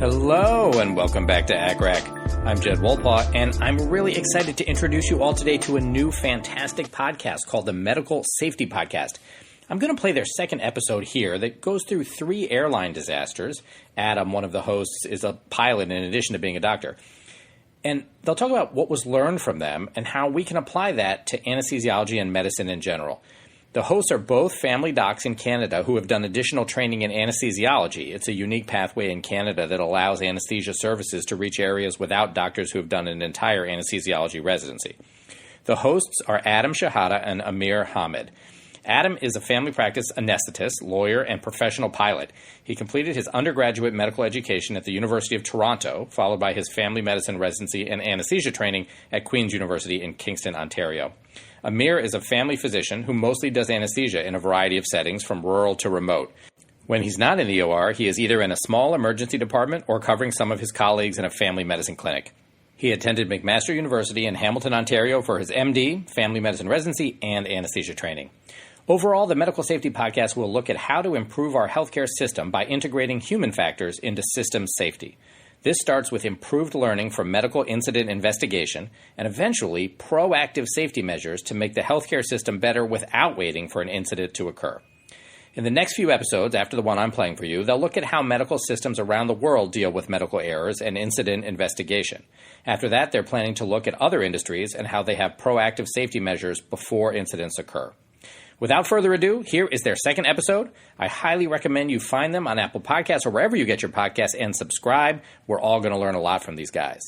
Hello and welcome back to ACRAC. I'm Jed Wolpaw, and I'm really excited to introduce you all today to a new fantastic podcast called the Medical Safety Podcast. I'm going to play their second episode here that goes through 3 airline disasters. Adam, one of the hosts, is a pilot in addition to being a doctor. And they'll talk about what was learned from them and how we can apply that to anesthesiology and medicine in general. The hosts are both family docs in Canada who have done additional training in anesthesiology. It's a unique pathway in Canada that allows anesthesia services to reach areas without doctors who have done an entire anesthesiology residency. The hosts are Adam Shehata and Amir Hamid. Adam is a family practice anesthetist, lawyer, and professional pilot. He completed his undergraduate medical education at the University of Toronto, followed by his family medicine residency and anesthesia training at Queen's University in Kingston, Ontario. Amir is a family physician who mostly does anesthesia in a variety of settings, from rural to remote. When he's not in the OR, he is either in a small emergency department or covering some of his colleagues in a family medicine clinic. He attended McMaster University in Hamilton, Ontario for his MD, family medicine residency, and anesthesia training. Overall, the Medical Safety Podcast will look at how to improve our healthcare system by integrating human factors into system safety. This starts with improved learning from medical incident investigation and eventually proactive safety measures to make the healthcare system better without waiting for an incident to occur. In the next few episodes, after the one I'm playing for you, they'll look at how medical systems around the world deal with medical errors and incident investigation. After that, they're planning to look at other industries and how they have proactive safety measures before incidents occur. Without further ado, here is their second episode. I highly recommend you find them on Apple Podcasts or wherever you get your podcasts and subscribe. We're all going to learn a lot from these guys.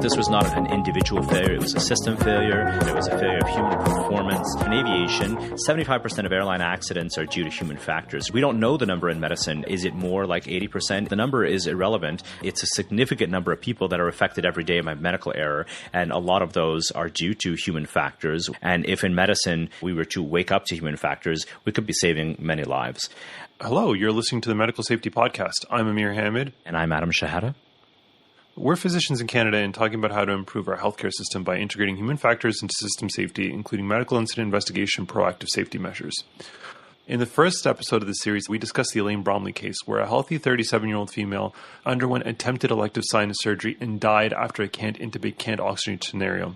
This was not an individual failure, it was a system failure, it was a failure of human performance. In aviation, 75% of airline accidents are due to human factors. We don't know the number in medicine. Is it more like 80%? The number is irrelevant. It's a significant number of people that are affected every day by medical error, and a lot of those are due to human factors. And if in medicine we were to wake up to human factors, we could be saving many lives. Hello, you're listening to the Medical Safety Podcast. I'm Amir Hamid. And I'm Adam Shehata. We're physicians in Canada and talking about how to improve our healthcare system by integrating human factors into system safety, including medical incident investigation, proactive safety measures. In the first episode of this series, we discussed the Elaine Bromley case, where a healthy 37-year-old female underwent attempted elective sinus surgery and died after a can't intubate, can't oxygenate scenario.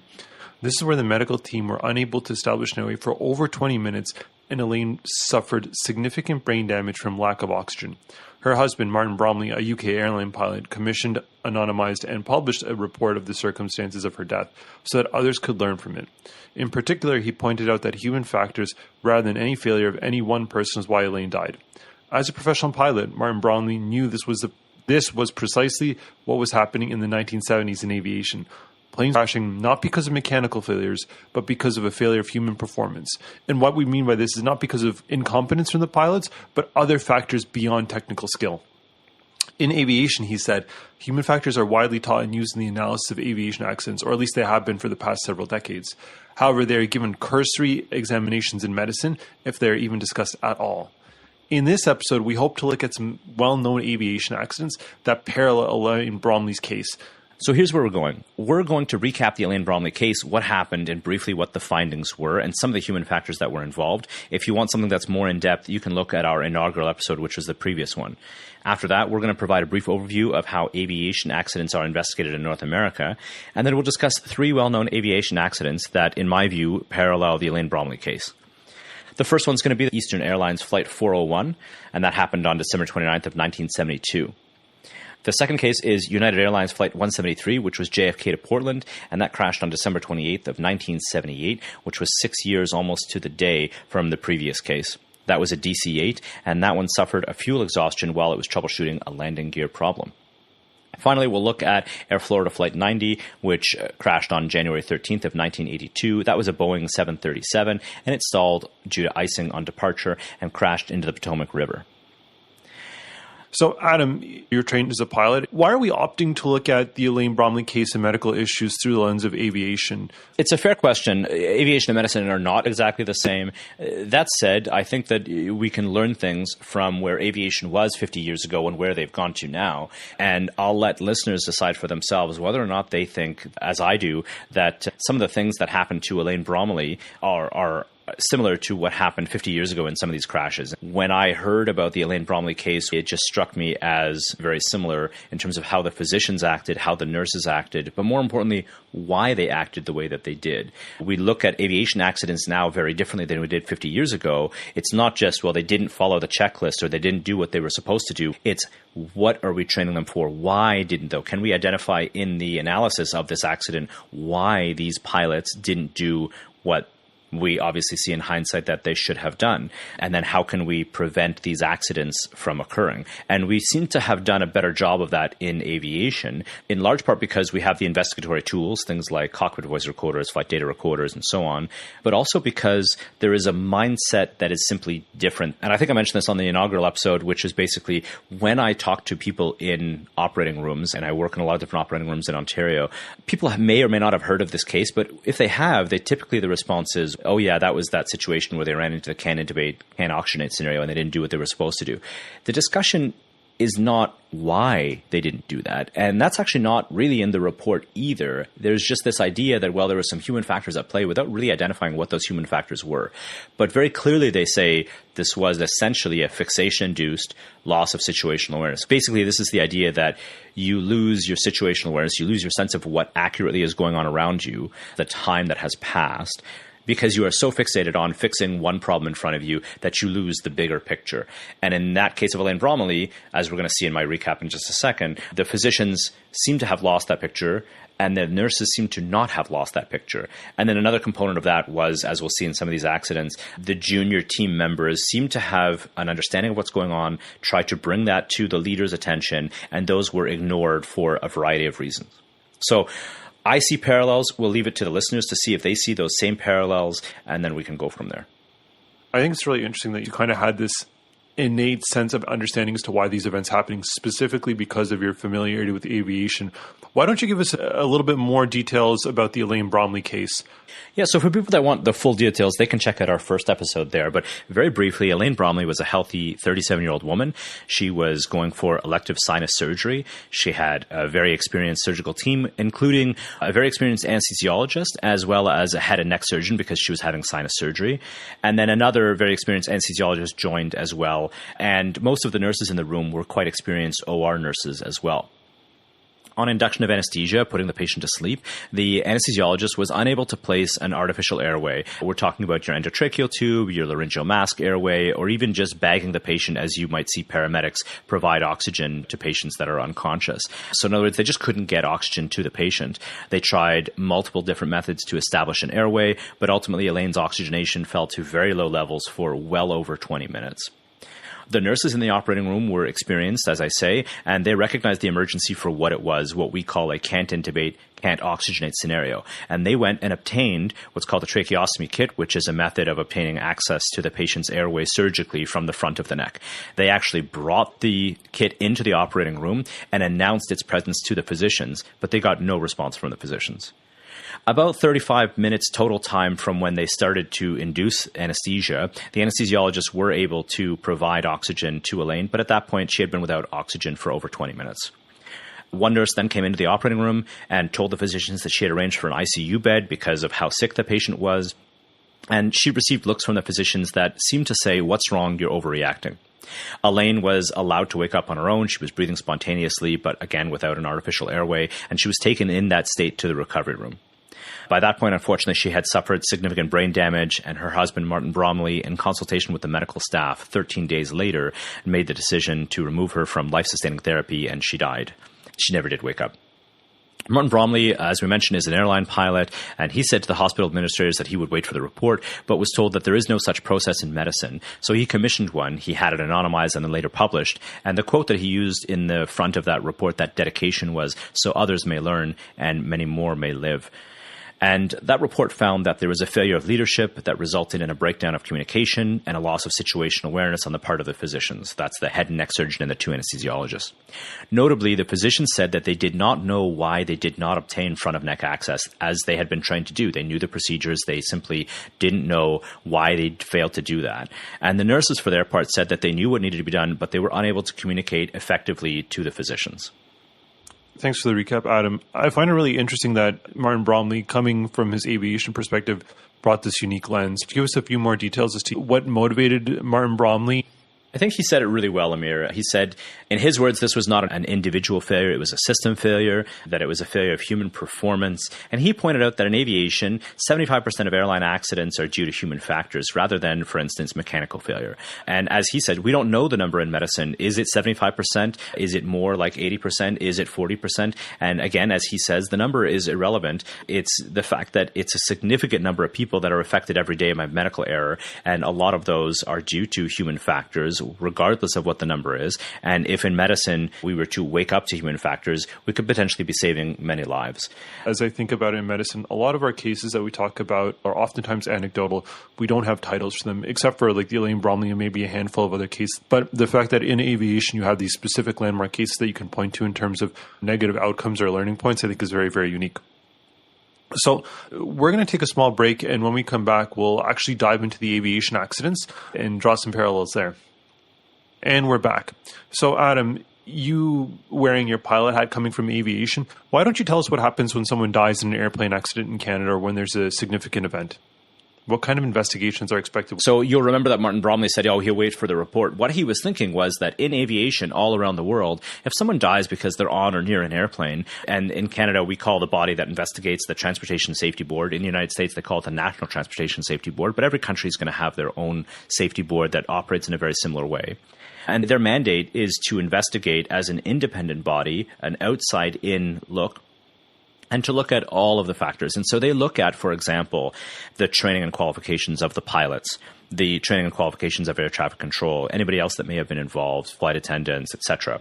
This is where the medical team were unable to establish an airway for over 20 minutes, and Elaine suffered significant brain damage from lack of oxygen. Her husband, Martin Bromley, a UK airline pilot, commissioned, anonymized, and published a report of the circumstances of her death so that others could learn from it. In particular, he pointed out that human factors, rather than any failure of any one person, is why Elaine died. As a professional pilot, Martin Bromley knew this was precisely what was happening in the 1970s in aviation. Planes crashing not because of mechanical failures, but because of a failure of human performance. And what we mean by this is not because of incompetence from the pilots, but other factors beyond technical skill. In aviation, he said, human factors are widely taught and used in the analysis of aviation accidents, or at least they have been for the past several decades. However, they are given cursory examinations in medicine, if they are even discussed at all. In this episode, we hope to look at some well-known aviation accidents that parallel Elaine Bromley's case. So here's where we're going. We're going to recap the Elaine Bromley case, what happened, and briefly what the findings were, and some of the human factors that were involved. If you want something that's more in-depth, you can look at our inaugural episode, which was the previous one. After that, we're going to provide a brief overview of how aviation accidents are investigated in North America, and then we'll discuss 3 well-known aviation accidents that, in my view, parallel the Elaine Bromley case. The first one's going to be the Eastern Airlines Flight 401, and that happened on December 29th of 1972. The second case is United Airlines Flight 173, which was JFK to Portland, and that crashed on December 28th of 1978, which was 6 years almost to the day from the previous case. That was a DC-8, and that one suffered a fuel exhaustion while it was troubleshooting a landing gear problem. Finally, we'll look at Air Florida Flight 90, which crashed on January 13th of 1982. That was a Boeing 737, and it stalled due to icing on departure and crashed into the Potomac River. So, Adam, you're trained as a pilot. Why are we opting to look at the Elaine Bromley case and medical issues through the lens of aviation? It's a fair question. Aviation and medicine are not exactly the same. That said, I think that we can learn things from where aviation was 50 years ago and where they've gone to now. And I'll let listeners decide for themselves whether or not they think, as I do, that some of the things that happened to Elaine Bromley are similar to what happened 50 years ago in some of these crashes. When I heard about the Elaine Bromley case, it just struck me as very similar in terms of how the physicians acted, how the nurses acted, but more importantly, why they acted the way that they did. We look at aviation accidents now very differently than we did 50 years ago. It's not just, well, they didn't follow the checklist or they didn't do what they were supposed to do. It's what are we training them for? Why didn't they? Can we identify in the analysis of this accident why these pilots didn't do what we obviously see in hindsight that they should have done? And then how can we prevent these accidents from occurring? And we seem to have done a better job of that in aviation, in large part because we have the investigatory tools, things like cockpit voice recorders, flight data recorders, and so on, but also because there is a mindset that is simply different. And I think I mentioned this on the inaugural episode, which is basically when I talk to people in operating rooms, and I work in a lot of different operating rooms in Ontario, people may or may not have heard of this case, but if they have, they typically, the response is, oh yeah, that was that situation where they ran into the can intubate, can oxygenate scenario and they didn't do what they were supposed to do. The discussion is not why they didn't do that. And that's actually not really in the report either. There's just this idea that, well, there were some human factors at play without really identifying what those human factors were. But very clearly they say this was essentially a fixation-induced loss of situational awareness. Basically, this is the idea that you lose your situational awareness, you lose your sense of what accurately is going on around you, the time that has passed, because you are so fixated on fixing one problem in front of you that you lose the bigger picture. And in that case of Elaine Bromley, as we're going to see in my recap in just a second, the physicians seem to have lost that picture and the nurses seem to not have lost that picture. And then another component of that was, as we'll see in some of these accidents, the junior team members seem to have an understanding of what's going on, try to bring that to the leader's attention, and those were ignored for a variety of reasons. So I see parallels. We'll leave it to the listeners to see if they see those same parallels, and then we can go from there. I think it's really interesting that you kind of had this innate sense of understanding as to why these events happening, specifically because of your familiarity with aviation. Why don't you give us a little bit more details about the Elaine Bromley case? Yeah, so for people that want the full details, they can check out our first episode there. But very briefly, Elaine Bromley was a healthy 37-year-old woman. She was going for elective sinus surgery. She had a very experienced surgical team, including a very experienced anesthesiologist, as well as a head and neck surgeon because she was having sinus surgery. And then another very experienced anesthesiologist joined as well. And most of the nurses in the room were quite experienced OR nurses as well. On induction of anesthesia, putting the patient to sleep, the anesthesiologist was unable to place an artificial airway. We're talking about your endotracheal tube, your laryngeal mask airway, or even just bagging the patient as you might see paramedics provide oxygen to patients that are unconscious. So in other words, they just couldn't get oxygen to the patient. They tried multiple different methods to establish an airway, but ultimately Elaine's oxygenation fell to very low levels for well over 20 minutes. The nurses in the operating room were experienced, as I say, and they recognized the emergency for what it was, what we call a can't intubate, can't oxygenate scenario. And they went and obtained what's called a tracheostomy kit, which is a method of obtaining access to the patient's airway surgically from the front of the neck. They actually brought the kit into the operating room and announced its presence to the physicians, but they got no response from the physicians. About 35 minutes total time from when they started to induce anesthesia, the anesthesiologists were able to provide oxygen to Elaine, but at that point she had been without oxygen for over 20 minutes. One nurse then came into the operating room and told the physicians that she had arranged for an ICU bed because of how sick the patient was, and she received looks from the physicians that seemed to say, "What's wrong? You're overreacting." Elaine was allowed to wake up on her own. She was breathing spontaneously, but again without an artificial airway, and she was taken in that state to the recovery room. By that point, unfortunately, she had suffered significant brain damage, and her husband, Martin Bromley, in consultation with the medical staff 13 days later, made the decision to remove her from life-sustaining therapy, and she died. She never did wake up. Martin Bromley, as we mentioned, is an airline pilot, and he said to the hospital administrators that he would wait for the report, but was told that there is no such process in medicine. So he commissioned one. He had it anonymized and then later published. And the quote that he used in the front of that report, that dedication, was, "So others may learn and many more may live." And that report found that there was a failure of leadership that resulted in a breakdown of communication and a loss of situational awareness on the part of the physicians. That's the head and neck surgeon and the two anesthesiologists. Notably, the physicians said that they did not know why they did not obtain front of neck access as they had been trained to do. They knew the procedures. They simply didn't know why they failed to do that. And the nurses, for their part, said that they knew what needed to be done, but they were unable to communicate effectively to the physicians. Thanks for the recap, Adam. I find it really interesting that Martin Bromley, coming from his aviation perspective, brought this unique lens. Give us a few more details as to what motivated Martin Bromley. I think he said it really well, Amir. He said, in his words, this was not an individual failure. It was a system failure, that it was a failure of human performance. And he pointed out that in aviation, 75% of airline accidents are due to human factors rather than, for instance, mechanical failure. And as he said, we don't know the number in medicine. Is it 75%? Is it more like 80%? Is it 40%? And again, as he says, the number is irrelevant. It's the fact that it's a significant number of people that are affected every day by medical error. And a lot of those are due to human factors, regardless of what the number is. And if in medicine we were to wake up to human factors, we could potentially be saving many lives. As I think about it in medicine, a lot of our cases that we talk about are oftentimes anecdotal. We don't have titles for them, except for like the Elaine Bromley and maybe a handful of other cases. But the fact that in aviation you have these specific landmark cases that you can point to in terms of negative outcomes or learning points, I think is very, very unique. So we're going to take a small break, and when we come back, we'll actually dive into the aviation accidents and draw some parallels there. And we're back. So, Adam, you wearing your pilot hat coming from aviation, why don't you tell us what happens when someone dies in an airplane accident in Canada or when there's a significant event? What kind of investigations are expected? So you'll remember that Martin Bromley said, he'll wait for the report. What he was thinking was that in aviation all around the world, if someone dies because they're on or near an airplane, and in Canada we call the body that investigates the Transportation Safety Board. In the United States they call it the National Transportation Safety Board, but every country is going to have their own safety board that operates in a very similar way. And their mandate is to investigate as an independent body, an outside-in look, and to look at all of the factors. And so they look at, for example, the training and qualifications of the pilots, the training and qualifications of air traffic control, anybody else that may have been involved, flight attendants, etc.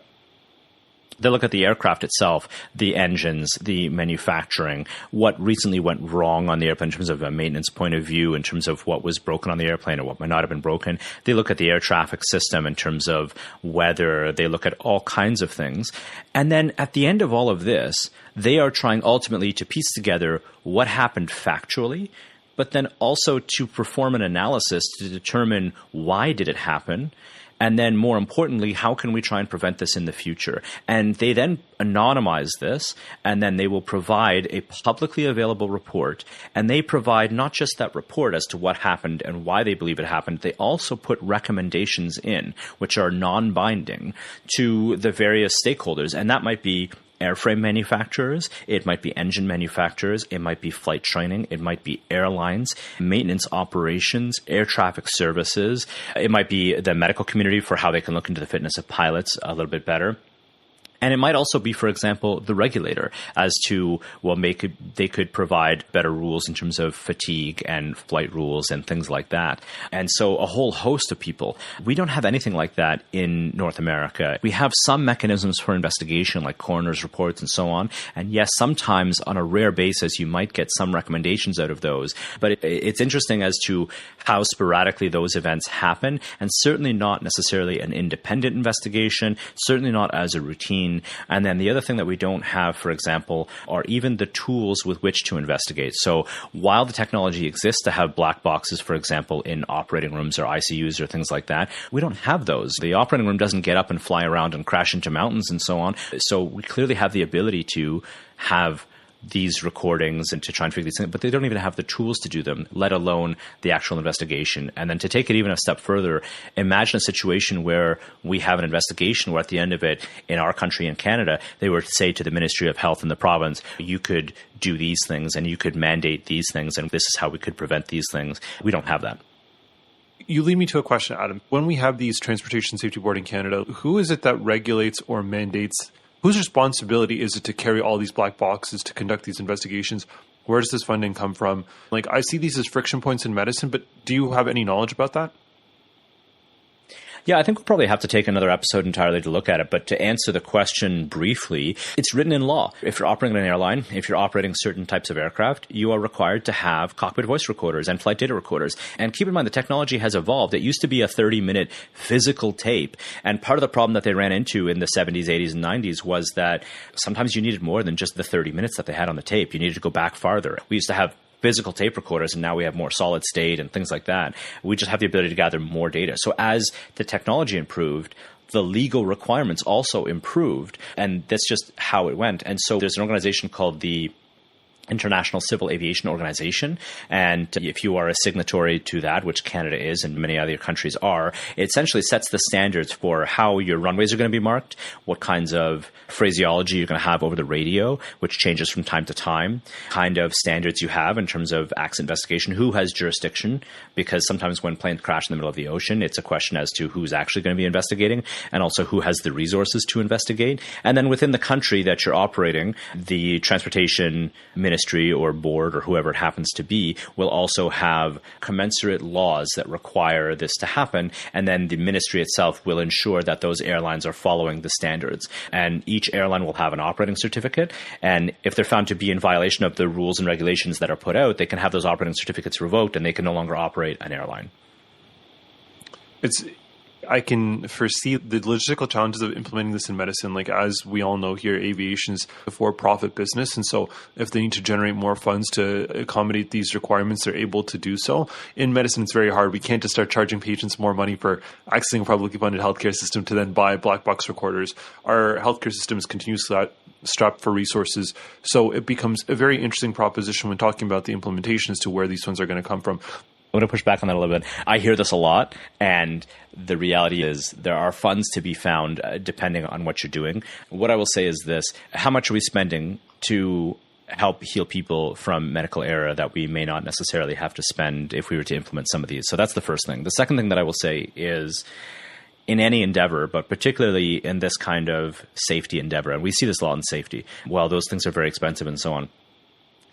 They look at the aircraft itself, the engines, the manufacturing, what recently went wrong on the airplane in terms of a maintenance point of view, in terms of what was broken on the airplane or what might not have been broken. They look at the air traffic system in terms of weather. They look at all kinds of things. And then at the end of all of this, they are trying ultimately to piece together what happened factually, but then also to perform an analysis to determine why did it happen. And then more importantly, how can we try and prevent this in the future? And they then anonymize this, and then they will provide a publicly available report. And they provide not just that report as to what happened and why they believe it happened, they also put recommendations in, which are non-binding, to the various stakeholders. And that might be airframe manufacturers, it might be engine manufacturers, it might be flight training, it might be airlines, maintenance operations, air traffic services, it might be the medical community for how they can look into the fitness of pilots a little bit better. And it might also be, for example, the regulator as to, well, they could provide better rules in terms of fatigue and flight rules and things like that. And so a whole host of people. We don't have anything like that in North America. We have some mechanisms for investigation like coroner's reports and so on. And yes, sometimes on a rare basis, you might get some recommendations out of those. But it's interesting as to how sporadically those events happen, and certainly not necessarily an independent investigation, certainly not as a routine. And then the other thing that we don't have, for example, are even the tools with which to investigate. So while the technology exists to have black boxes, for example, in operating rooms or ICUs or things like that, we don't have those. The operating room doesn't get up and fly around and crash into mountains and so on. So we clearly have the ability to have these recordings and to try and figure these things, but they don't even have the tools to do them, let alone the actual investigation. And then to take it even a step further, imagine a situation where we have an investigation where at the end of it, in our country, in Canada, they were to say to the Ministry of Health in the province, you could do these things and you could mandate these things and this is how we could prevent these things. We don't have that. You lead me to a question, Adam. When we have these Transportation Safety Board in Canada, who is it that regulates or mandates? Whose responsibility is it to carry all these black boxes to conduct these investigations? Where does this funding come from? Like, I see these as friction points in medicine, but do you have any knowledge about that? Yeah, I think we'll probably have to take another episode entirely to look at it. But to answer the question briefly, it's written in law. If you're operating an airline, if you're operating certain types of aircraft, you are required to have cockpit voice recorders and flight data recorders. And keep in mind, the technology has evolved. It used to be a 30-minute physical tape. And part of the problem that they ran into in the 70s, 80s, and 90s was that sometimes you needed more than just the 30 minutes that they had on the tape. You needed to go back farther. We used to have physical tape recorders, and now we have more solid state and things like that. We just have the ability to gather more data. So as the technology improved, the legal requirements also improved. And that's just how it went. And so there's an organization called the International Civil Aviation Organization. And if you are a signatory to that, which Canada is and many other countries are, it essentially sets the standards for how your runways are going to be marked, what kinds of phraseology you're going to have over the radio, which changes from time to time, kind of standards you have in terms of accident investigation, who has jurisdiction, because sometimes when planes crash in the middle of the ocean, it's a question as to who's actually going to be investigating, and also who has the resources to investigate. And then within the country that you're operating, the transportation ministry or board or whoever it happens to be will also have commensurate laws that require this to happen. And then the ministry itself will ensure that those airlines are following the standards. And each airline will have an operating certificate. And if they're found to be in violation of the rules and regulations that are put out, they can have those operating certificates revoked and they can no longer operate an airline. I can foresee the logistical challenges of implementing this in medicine. Like, as we all know here, aviation's a for-profit business. And so if they need to generate more funds to accommodate these requirements, they're able to do so. In medicine, it's very hard. We can't just start charging patients more money for accessing a publicly funded healthcare system to then buy black box recorders. Our healthcare system is continuously strapped for resources. So it becomes a very interesting proposition when talking about the implementation as to where these funds are going to come from. I'm going to push back on that a little bit. I hear this a lot, and the reality is there are funds to be found depending on what you're doing. What I will say is this: how much are we spending to help heal people from medical error that we may not necessarily have to spend if we were to implement some of these? So that's the first thing. The second thing that I will say is, in any endeavor, but particularly in this kind of safety endeavor, and we see this a lot in safety, while those things are very expensive and so on,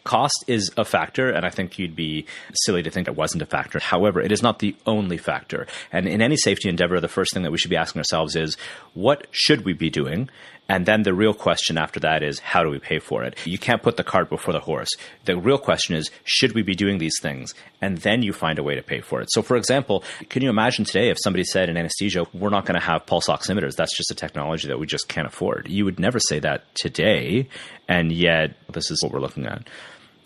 cost is a factor, and I think you'd be silly to think it wasn't a factor. However, it is not the only factor. And in any safety endeavor, the first thing that we should be asking ourselves is, what should we be doing? And then the real question after that is, how do we pay for it? You can't put the cart before the horse. The real question is, should we be doing these things? And then you find a way to pay for it. So, for example, can you imagine today if somebody said in anesthesia, we're not going to have pulse oximeters? That's just a technology that we just can't afford. You would never say that today, and yet this is what we're looking at.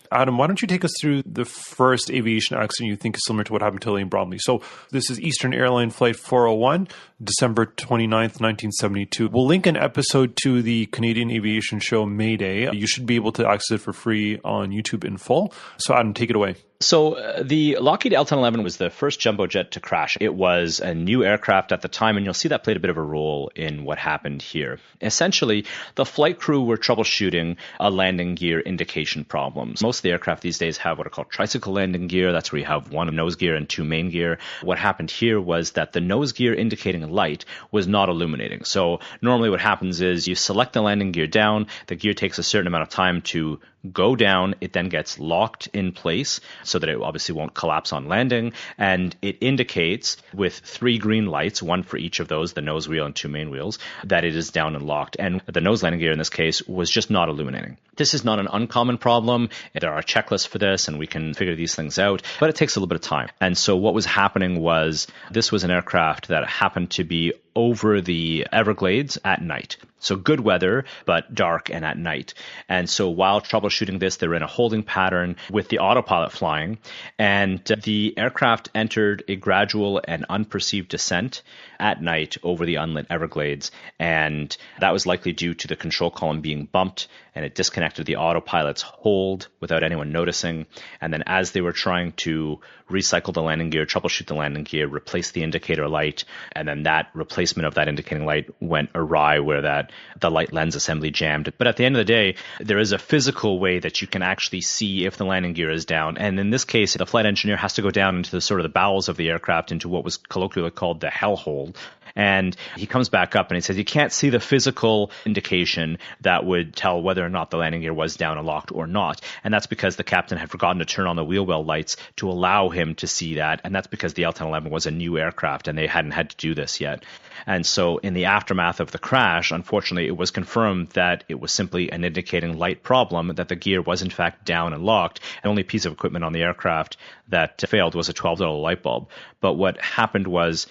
Adam, why don't you take us through the first aviation accident you think is similar to what happened to Elaine Bromley? So this is Eastern Airline Flight 401, December 29th, 1972. We'll link an episode to the Canadian aviation show Mayday. You should be able to access it for free on YouTube in full. So Adam, take it away. So the Lockheed L-1011 was the first jumbo jet to crash. It was a new aircraft at the time, and you'll see that played a bit of a role in what happened here. Essentially, the flight crew were troubleshooting a landing gear indication problem. Most of the aircraft these days have what are called tricycle landing gear. That's where you have one nose gear and two main gear. What happened here was that the nose gear indicating light was not illuminating. So normally what happens is you select the landing gear down, the gear takes a certain amount of time to go down, it then gets locked in place so that it obviously won't collapse on landing, and it indicates with three green lights, one for each of those, the nose wheel and two main wheels, that it is down and locked. And the nose landing gear in this case was just not illuminating. This is not an uncommon problem. There are checklists for this, and we can figure these things out, but it takes a little bit of time. And so what was happening was this was an aircraft that happened to be over the Everglades at night. So good weather, but dark and at night. And so while troubleshooting this, they were in a holding pattern with the autopilot flying, and the aircraft entered a gradual and unperceived descent at night over the unlit Everglades. And that was likely due to the control column being bumped, and it disconnected the autopilot's hold without anyone noticing. And then as they were trying to recycle the landing gear, troubleshoot the landing gear, replace the indicator light, and then that replacement of that indicating light went awry where the light lens assembly jammed. But at the end of the day, there is a physical way that you can actually see if the landing gear is down. And in this case, the flight engineer has to go down into the sort of the bowels of the aircraft, into what was colloquially called the hellhole. And he comes back up and he says, you can't see the physical indication that would tell whether or not the landing gear was down and locked or not. And that's because the captain had forgotten to turn on the wheel well lights to allow him to see that. And that's because the L-1011 was a new aircraft and they hadn't had to do this yet. And so in the aftermath of the crash, unfortunately, it was confirmed that it was simply an indicating light problem, that the gear was in fact down and locked. The only piece of equipment on the aircraft that failed was a $12 light bulb. But what happened was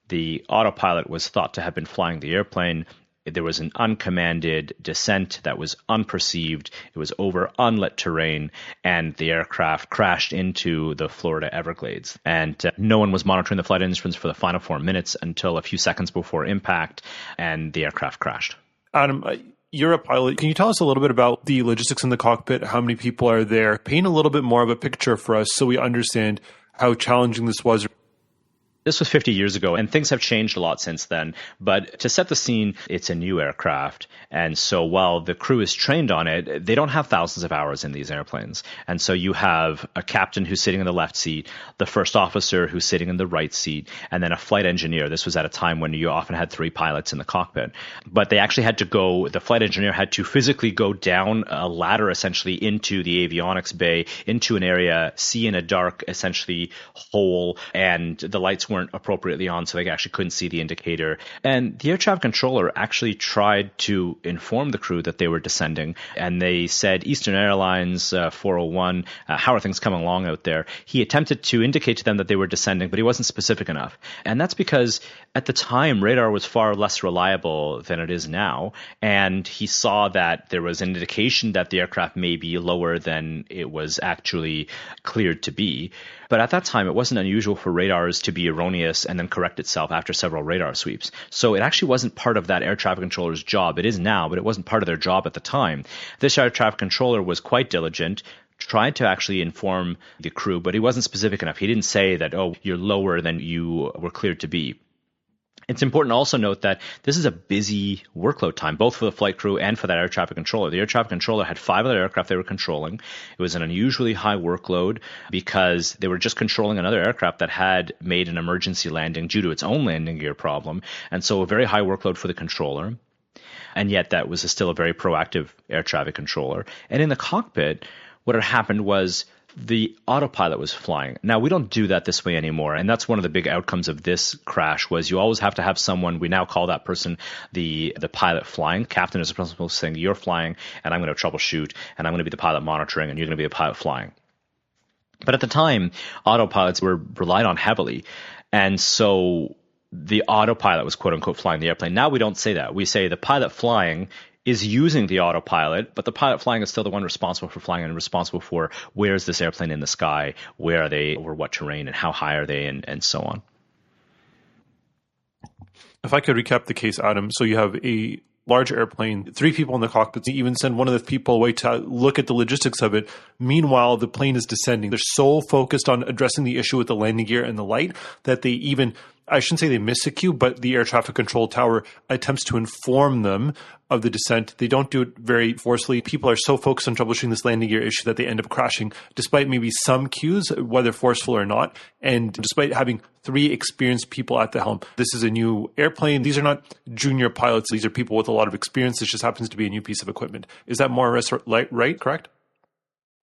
the autopilot was thought to have been flying the airplane, There was an uncommanded descent that was unperceived. It was over unlit terrain, and the aircraft crashed into the Florida Everglades. And no one was monitoring the flight instruments for the final 4 minutes until a few seconds before impact, and the aircraft crashed. Adam, you're a pilot. Can you tell us a little bit about the logistics in the cockpit? How many people are there? Paint a little bit more of a picture for us so we understand how challenging this was. This was 50 years ago, and things have changed a lot since then. But to set the scene, it's a new aircraft. And so while the crew is trained on it, they don't have thousands of hours in these airplanes. And so you have a captain who's sitting in the left seat, the first officer who's sitting in the right seat, and then a flight engineer. This was at a time when you often had 3 pilots in the cockpit. But they actually had to the flight engineer had to physically go down a ladder essentially into the avionics bay, into an area, see in a dark, essentially, hole, and the lights weren't appropriately on, so they actually couldn't see the indicator. And the air traffic controller actually tried to inform the crew that they were descending, and they said, Eastern Airlines 401, how are things coming along out there? He attempted to indicate to them that they were descending, but he wasn't specific enough. And that's because at the time, radar was far less reliable than it is now, and he saw that there was an indication that the aircraft may be lower than it was actually cleared to be. But at that time, it wasn't unusual for radars to be erroneous and then correct itself after several radar sweeps. So it actually wasn't part of that air traffic controller's job. It is now, but it wasn't part of their job at the time. This air traffic controller was quite diligent, tried to actually inform the crew, but he wasn't specific enough. He didn't say that, oh, you're lower than you were cleared to be. It's important to also note that this is a busy workload time, both for the flight crew and for that air traffic controller. The air traffic controller had 5 other aircraft they were controlling. It was an unusually high workload because they were just controlling another aircraft that had made an emergency landing due to its own landing gear problem. And so a very high workload for the controller. And yet that was still a very proactive air traffic controller. And in the cockpit, what had happened was the autopilot was flying. Now, we don't do that this way anymore, and that's one of the big outcomes of this crash was you always have to have someone, we now call that person the pilot flying. Captain is responsible for saying, you're flying, and I'm going to troubleshoot, and I'm going to be the pilot monitoring, and you're going to be the pilot flying. But at the time, autopilots were relied on heavily, and so the autopilot was quote-unquote flying the airplane. Now we don't say that. We say the pilot flying is using the autopilot, but the pilot flying is still the one responsible for flying and responsible for where is this airplane in the sky, where are they, over what terrain, and how high are they, and so on. If I could recap the case, Adam, so you have a large airplane, 3 people in the cockpit, you even send one of the people away to look at the logistics of it. Meanwhile, the plane is descending. They're so focused on addressing the issue with the landing gear and the light that they even, I shouldn't say they miss a cue, but the air traffic control tower attempts to inform them of the descent. They don't do it very forcefully. People are so focused on troubleshooting this landing gear issue that they end up crashing, despite maybe some cues, whether forceful or not, and despite having 3 experienced people at the helm. This is a new airplane. These are not junior pilots. These are people with a lot of experience. This just happens to be a new piece of equipment. Is that more or less right, correct?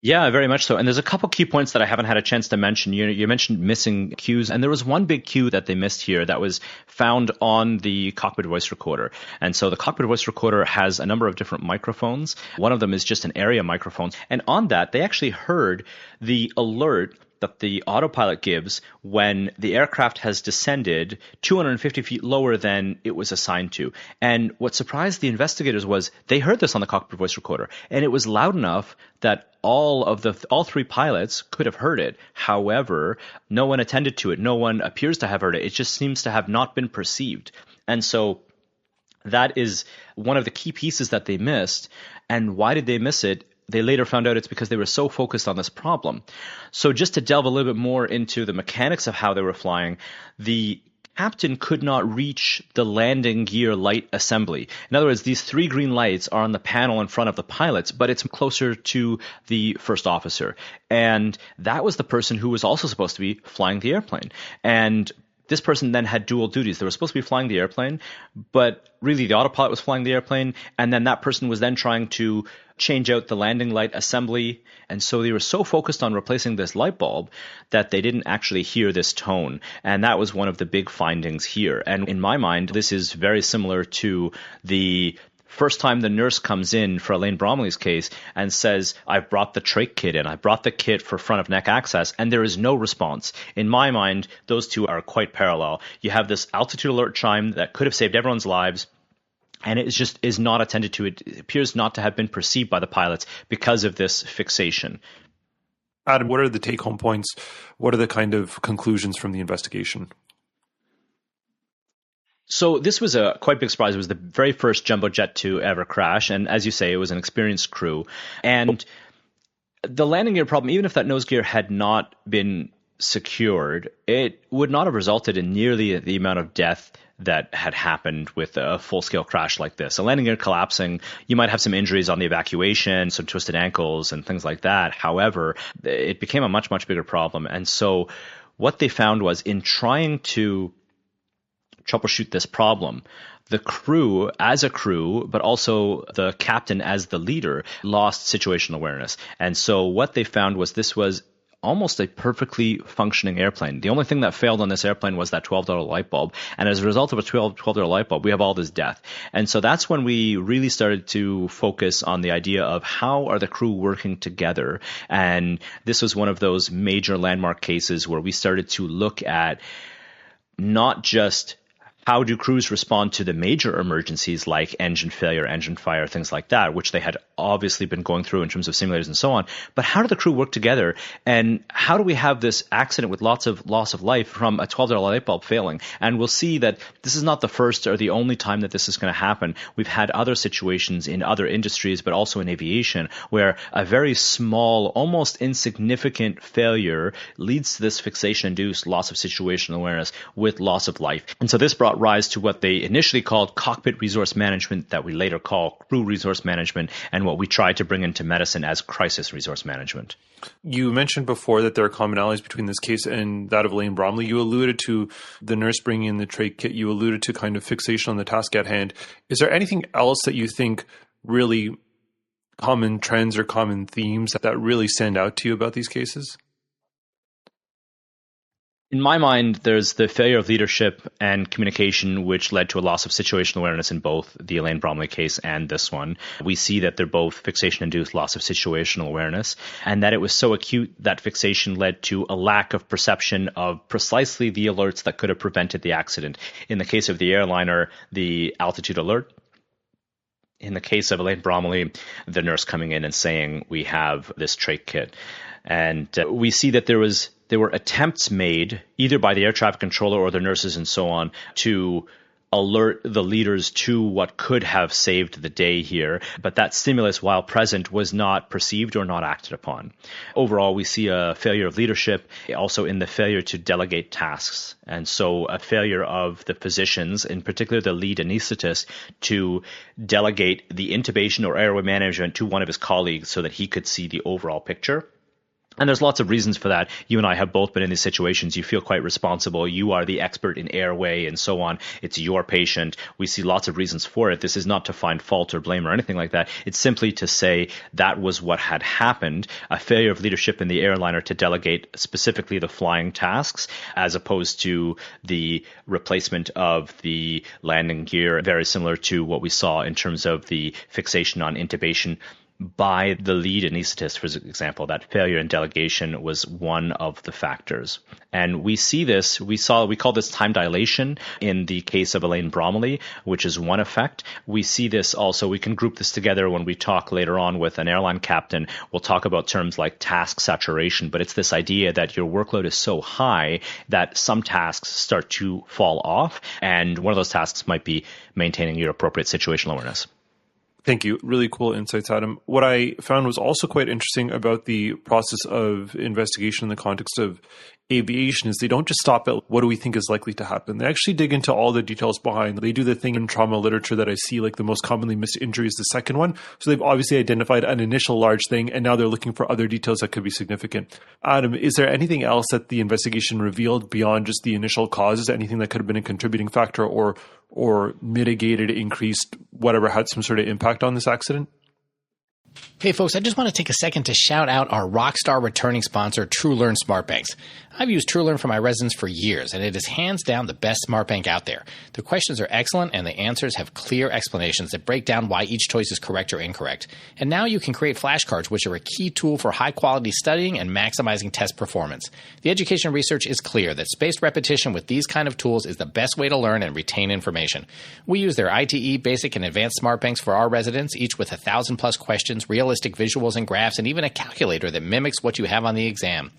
Yeah, very much so. And there's a couple key points that I haven't had a chance to mention. You mentioned missing cues, and there was one big cue that they missed here that was found on the cockpit voice recorder. And so the cockpit voice recorder has a number of different microphones. One of them is just an area microphone. And on that, they actually heard the alert that the autopilot gives when the aircraft has descended 250 feet lower than it was assigned to. And what surprised the investigators was they heard this on the cockpit voice recorder, and it was loud enough that all 3 pilots could have heard it. However, no one attended to it. No one appears to have heard it. It just seems to have not been perceived. And so that is one of the key pieces that they missed. And why did they miss it? They later found out it's because they were so focused on this problem. So just to delve a little bit more into the mechanics of how they were flying, the captain could not reach the landing gear light assembly. In other words, these 3 green lights are on the panel in front of the pilots, but it's closer to the first officer. And that was the person who was also supposed to be flying the airplane. And this person then had dual duties. They were supposed to be flying the airplane, but really the autopilot was flying the airplane, and then that person was then trying to change out the landing light assembly. And so they were so focused on replacing this light bulb that they didn't actually hear this tone. And that was one of the big findings here. And in my mind, this is very similar to the first time the nurse comes in for Elaine Bromley's case and says, I've brought the trach kit in, I brought the kit for front of neck access, and there is no response. In my mind, those two are quite parallel. You have this altitude alert chime that could have saved everyone's lives. And it is not attended to. It appears not to have been perceived by the pilots because of this fixation. Adam, what are the take-home points? What are the kind of conclusions from the investigation? So this was a quite big surprise. It was the very first jumbo jet to ever crash. And as you say, it was an experienced crew. And the landing gear problem, even if that nose gear had not been secured, it would not have resulted in nearly the amount of death that had happened with a full-scale crash like this. A landing gear collapsing, you might have some injuries on the evacuation, some twisted ankles and things like that. However, it became a much, much bigger problem. And so what they found was, in trying to troubleshoot this problem, the crew as a crew, but also the captain as the leader, lost situational awareness. And so what they found was this was almost a perfectly functioning airplane. The only thing that failed on this airplane was that $12 light bulb. And as a result of a $12 light bulb, we have all this death. And so that's when we really started to focus on the idea of how are the crew working together. And this was one of those major landmark cases where we started to look at not just how do crews respond to the major emergencies like engine failure, engine fire, things like that, which they had obviously been going through in terms of simulators and so on, but how do the crew work together, and how do we have this accident with lots of loss of life from a $12 light bulb failing? And we'll see that this is not the first or the only time that this is going to happen. We've had other situations in other industries, but also in aviation, where a very small, almost insignificant failure leads to this fixation-induced loss of situational awareness with loss of life. And so this brought rise to what they initially called cockpit resource management, that we later call crew resource management, and what we try to bring into medicine as crisis resource management. You mentioned before that there are commonalities between this case and that of Elaine Bromley. You alluded to the nurse bringing in the trach kit. You alluded to kind of fixation on the task at hand. Is there anything else that you think really common trends or common themes that really stand out to you about these cases? In my mind, there's the failure of leadership and communication, which led to a loss of situational awareness in both the Elaine Bromley case and this one. We see that they're both fixation-induced loss of situational awareness, and that it was so acute that fixation led to a lack of perception of precisely the alerts that could have prevented the accident. In the case of the airliner, the altitude alert. In the case of Elaine Bromley, the nurse coming in and saying, we have this trach kit. And we see that there were attempts made either by the air traffic controller or the nurses and so on to alert the leaders to what could have saved the day here, but that stimulus, while present, was not perceived or not acted upon. Overall, we see a failure of leadership, also in the failure to delegate tasks, and so a failure of the physicians, in particular the lead anesthetist, to delegate the intubation or airway management to one of his colleagues so that he could see the overall picture. And there's lots of reasons for that. You and I have both been in these situations. You feel quite responsible. You are the expert in airway and so on. It's your patient. We see lots of reasons for it. This is not to find fault or blame or anything like that. It's simply to say that was what had happened, a failure of leadership in the airliner to delegate specifically the flying tasks, as opposed to the replacement of the landing gear, very similar to what we saw in terms of the fixation on intubation by the lead anesthetist, for example. That failure in delegation was one of the factors. And we see this, we call this time dilation in the case of Elaine Bromley, which is one effect. We see this also, we can group this together when we talk later on with an airline captain. We'll talk about terms like task saturation, but it's this idea that your workload is so high that some tasks start to fall off. And one of those tasks might be maintaining your appropriate situational awareness. Thank you. Really cool insights, Adam. What I found was also quite interesting about the process of investigation in the context of aviation is they don't just stop at what do we think is likely to happen. They actually dig into all the details behind. They do the thing in trauma literature that I see, like the most commonly missed injury is the second one. So they've obviously identified an initial large thing, and now they're looking for other details that could be significant. Adam, is there anything else that the investigation revealed beyond just the initial causes? Anything that could have been a contributing factor or mitigated, increased, whatever, had some sort of impact on this accident? Hey folks, I just want to take a second to shout out our rockstar returning sponsor, TrueLearn Smart Banks. I've used TrueLearn for my residents for years, and it is hands down the best smart bank out there. The questions are excellent, and the answers have clear explanations that break down why each choice is correct or incorrect. And now you can create flashcards, which are a key tool for high-quality studying and maximizing test performance. The education research is clear that spaced repetition with these kind of tools is the best way to learn and retain information. We use their ITE, basic, and advanced smart banks for our residents, each with 1,000+ questions, realistic visuals and graphs, and even a calculator that mimics what you have on the exam.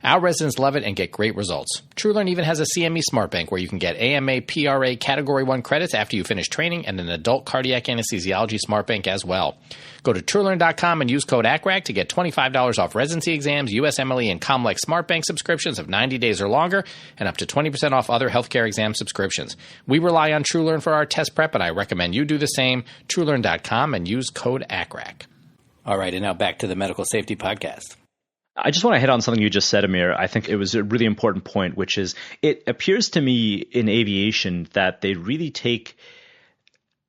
Our residents love it and get great results. TrueLearn even has a CME Smart Bank where you can get AMA PRA Category 1 credits after you finish training, and an adult cardiac anesthesiology Smart Bank as well. Go to TrueLearn.com and use code ACRAC to get $25 off residency exams, USMLE, and Comlex Smart Bank subscriptions of 90 days or longer, and up to 20% off other healthcare exam subscriptions. We rely on TrueLearn for our test prep, and I recommend you do the same. TrueLearn.com and use code ACRAC. All right, and now back to the Medical Safety Podcast. I just want to hit on something you just said, Amir. I think it was a really important point, which is it appears to me in aviation that they really take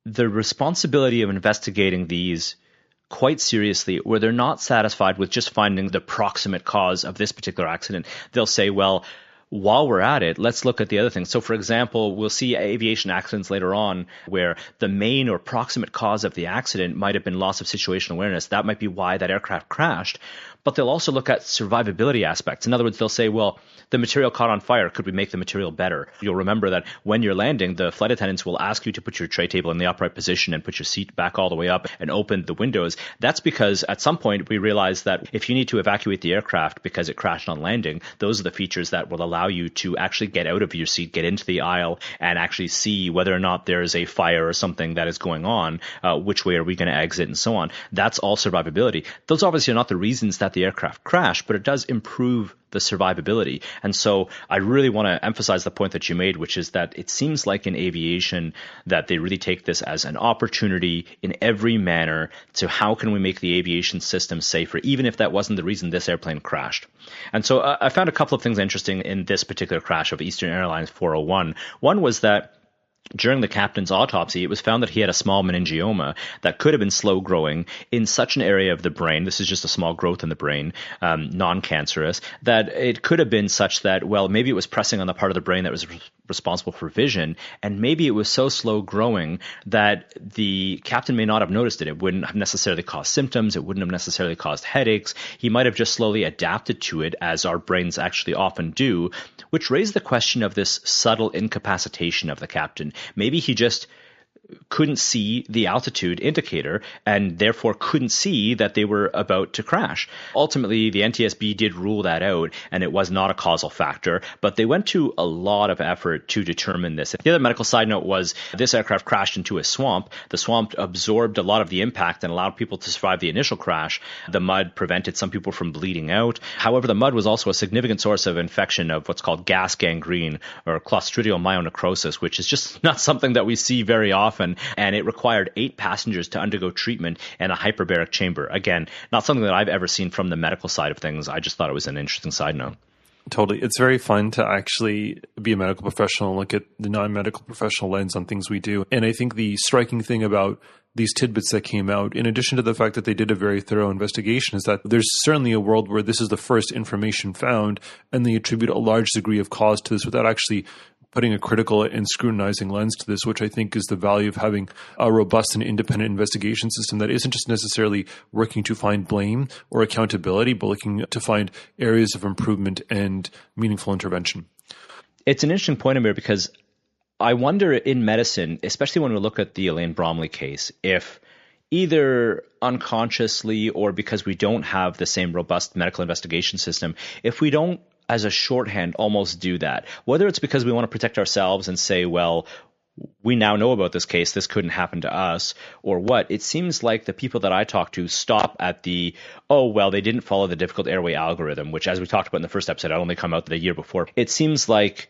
the responsibility of investigating these quite seriously, where they're not satisfied with just finding the proximate cause of this particular accident. They'll say, well, while we're at it, let's look at the other things. So, for example, we'll see aviation accidents later on where the main or proximate cause of the accident might have been loss of situational awareness. That might be why that aircraft crashed. But they'll also look at survivability aspects. In other words, they'll say, well, the material caught on fire. Could we make the material better? You'll remember that when you're landing, the flight attendants will ask you to put your tray table in the upright position and put your seat back all the way up and open the windows. That's because at some point we realized that if you need to evacuate the aircraft because it crashed on landing, those are the features that will allow you to actually get out of your seat, get into the aisle, and actually see whether or not there's a fire or something that is going on, which way are we going to exit, and so on. That's all survivability. Those obviously are not the reasons that the aircraft crashed, but it does improve the survivability. And so I really want to emphasize the point that you made, which is that it seems like in aviation that they really take this as an opportunity in every manner to how can we make the aviation system safer, even if that wasn't the reason this airplane crashed. And so I found a couple of things interesting in this particular crash of Eastern Airlines 401. One was that during the captain's autopsy, it was found that he had a small meningioma that could have been slow growing in such an area of the brain. This is just a small growth in the brain, non-cancerous, that it could have been such that, well, maybe it was pressing on the part of the brain that was responsible for vision, and maybe it was so slow growing that the captain may not have noticed it. It wouldn't have necessarily caused symptoms. It wouldn't have necessarily caused headaches. He might have just slowly adapted to it, as our brains actually often do, which raised the question of this subtle incapacitation of the captain. Maybe he just couldn't see the altitude indicator and therefore couldn't see that they were about to crash. Ultimately, the NTSB did rule that out, and it was not a causal factor, but they went to a lot of effort to determine this. The other medical side note was this aircraft crashed into a swamp. The swamp absorbed a lot of the impact and allowed people to survive the initial crash. The mud prevented some people from bleeding out. However, the mud was also a significant source of infection of what's called gas gangrene or clostridial myonecrosis, which is just not something that we see very often. And it required 8 passengers to undergo treatment in a hyperbaric chamber. Again, not something that I've ever seen from the medical side of things. I just thought it was an interesting side note. Totally. It's very fun to actually be a medical professional and look at the non-medical professional lens on things we do. And I think the striking thing about these tidbits that came out, in addition to the fact that they did a very thorough investigation, is that there's certainly a world where this is the first information found, and they attribute a large degree of cause to this without actually putting a critical and scrutinizing lens to this, which I think is the value of having a robust and independent investigation system that isn't just necessarily working to find blame or accountability, but looking to find areas of improvement and meaningful intervention. It's an interesting point, Amir, because I wonder in medicine, especially when we look at the Elaine Bromley case, if either unconsciously or because we don't have the same robust medical investigation system, if we don't as a shorthand almost do that, whether it's because we want to protect ourselves and say, well, we now know about this case, this couldn't happen to us, or what, it seems like the people that I talk to stop at the, oh, well, they didn't follow the difficult airway algorithm, which, as we talked about in the first episode, had only come out the year before. It seems like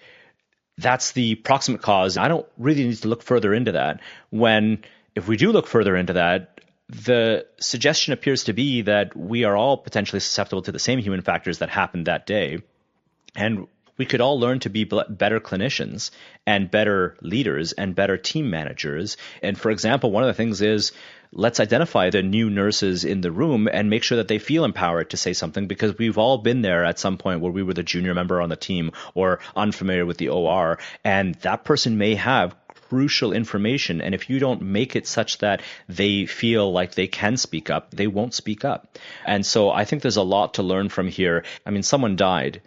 that's the proximate cause. I don't really need to look further into that, when if we do look further into that, the suggestion appears to be that we are all potentially susceptible to the same human factors that happened that day. And we could all learn to be better clinicians and better leaders and better team managers. And for example, one of the things is, let's identify the new nurses in the room and make sure that they feel empowered to say something, because we've all been there at some point where we were the junior member on the team or unfamiliar with the OR, and that person may have crucial information. And if you don't make it such that they feel like they can speak up, they won't speak up. And so I think there's a lot to learn from here. I mean, someone died.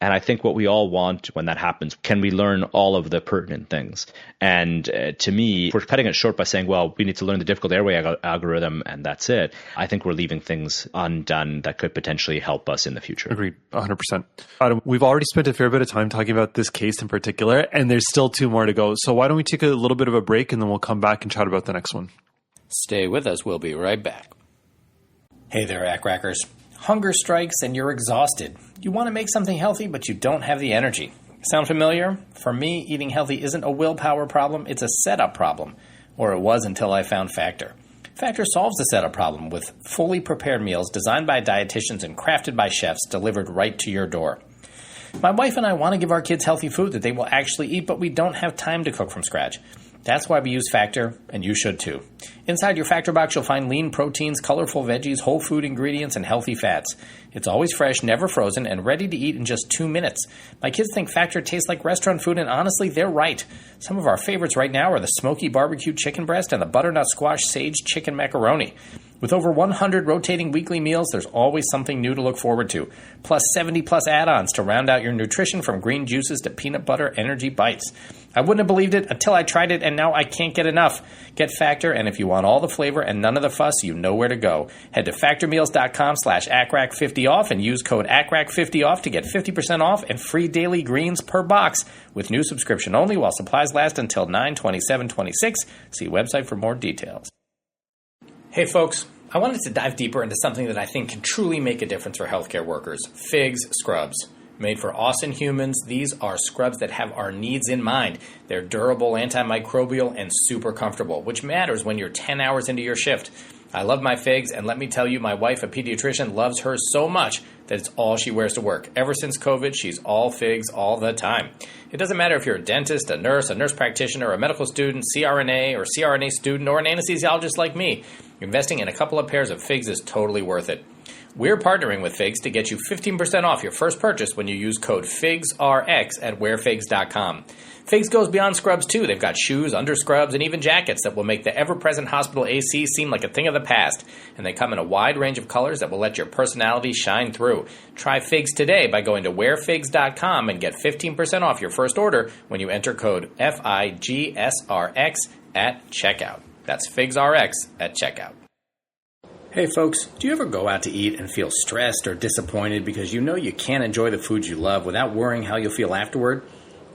And I think what we all want when that happens, can we learn all of the pertinent things? And to me, if we're cutting it short by saying, well, we need to learn the difficult airway algorithm and that's it, I think we're leaving things undone that could potentially help us in the future. Agreed, 100%. Adam, we've already spent a fair bit of time talking about this case in particular, and there's still 2 more to go. So why don't we take a little bit of a break, and then we'll come back and chat about the next one. Stay with us. We'll be right back. Hey there, ACRAckers. Hunger strikes and you're exhausted. You want to make something healthy, but you don't have the energy. Sound familiar? For me, eating healthy isn't a willpower problem, it's a setup problem. Or it was until I found Factor. Factor solves the setup problem with fully prepared meals designed by dietitians and crafted by chefs delivered right to your door. My wife and I want to give our kids healthy food that they will actually eat, but we don't have time to cook from scratch. That's why we use Factor, and you should too. Inside your Factor box, you'll find lean proteins, colorful veggies, whole food ingredients, and healthy fats. It's always fresh, never frozen, and ready to eat in just 2 minutes. My kids think Factor tastes like restaurant food, and honestly, they're right. Some of our favorites right now are the smoky barbecue chicken breast and the butternut squash sage chicken macaroni. With over 100 rotating weekly meals, there's always something new to look forward to. Plus 70-plus add-ons to round out your nutrition, from green juices to peanut butter energy bites. I wouldn't have believed it until I tried it, and now I can't get enough. Get Factor, and if you want all the flavor and none of the fuss, you know where to go. Head to factormeals.com/ACRAC50 off and use code ACRAC50 off to get 50% off and free daily greens per box with new subscription only while supplies last until 9/27/26. See website for more details. Hey folks, I wanted to dive deeper into something that I think can truly make a difference for healthcare workers: FIGS scrubs. Made for awesome humans, these are scrubs that have our needs in mind. They're durable, antimicrobial, and super comfortable, which matters when you're 10 hours into your shift. I love my FIGS, and let me tell you, my wife, a pediatrician, loves hers so much that it's all she wears to work. Ever since COVID, she's all FIGS all the time. It doesn't matter if you're a dentist, a nurse practitioner, a medical student, CRNA or CRNA student, or an anesthesiologist like me. Investing in a couple of pairs of FIGS is totally worth it. We're partnering with FIGS to get you 15% off your first purchase when you use code FIGSRX at wearfigs.com. FIGS goes beyond scrubs too. They've got shoes, underscrubs, and even jackets that will make the ever-present hospital AC seem like a thing of the past. And they come in a wide range of colors that will let your personality shine through. Try FIGS today by going to wearfigs.com and get 15% off your first order when you enter code FIGSRX at checkout. That's FIGSRX at checkout. Hey folks, do you ever go out to eat and feel stressed or disappointed because you know you can't enjoy the foods you love without worrying how you'll feel afterward?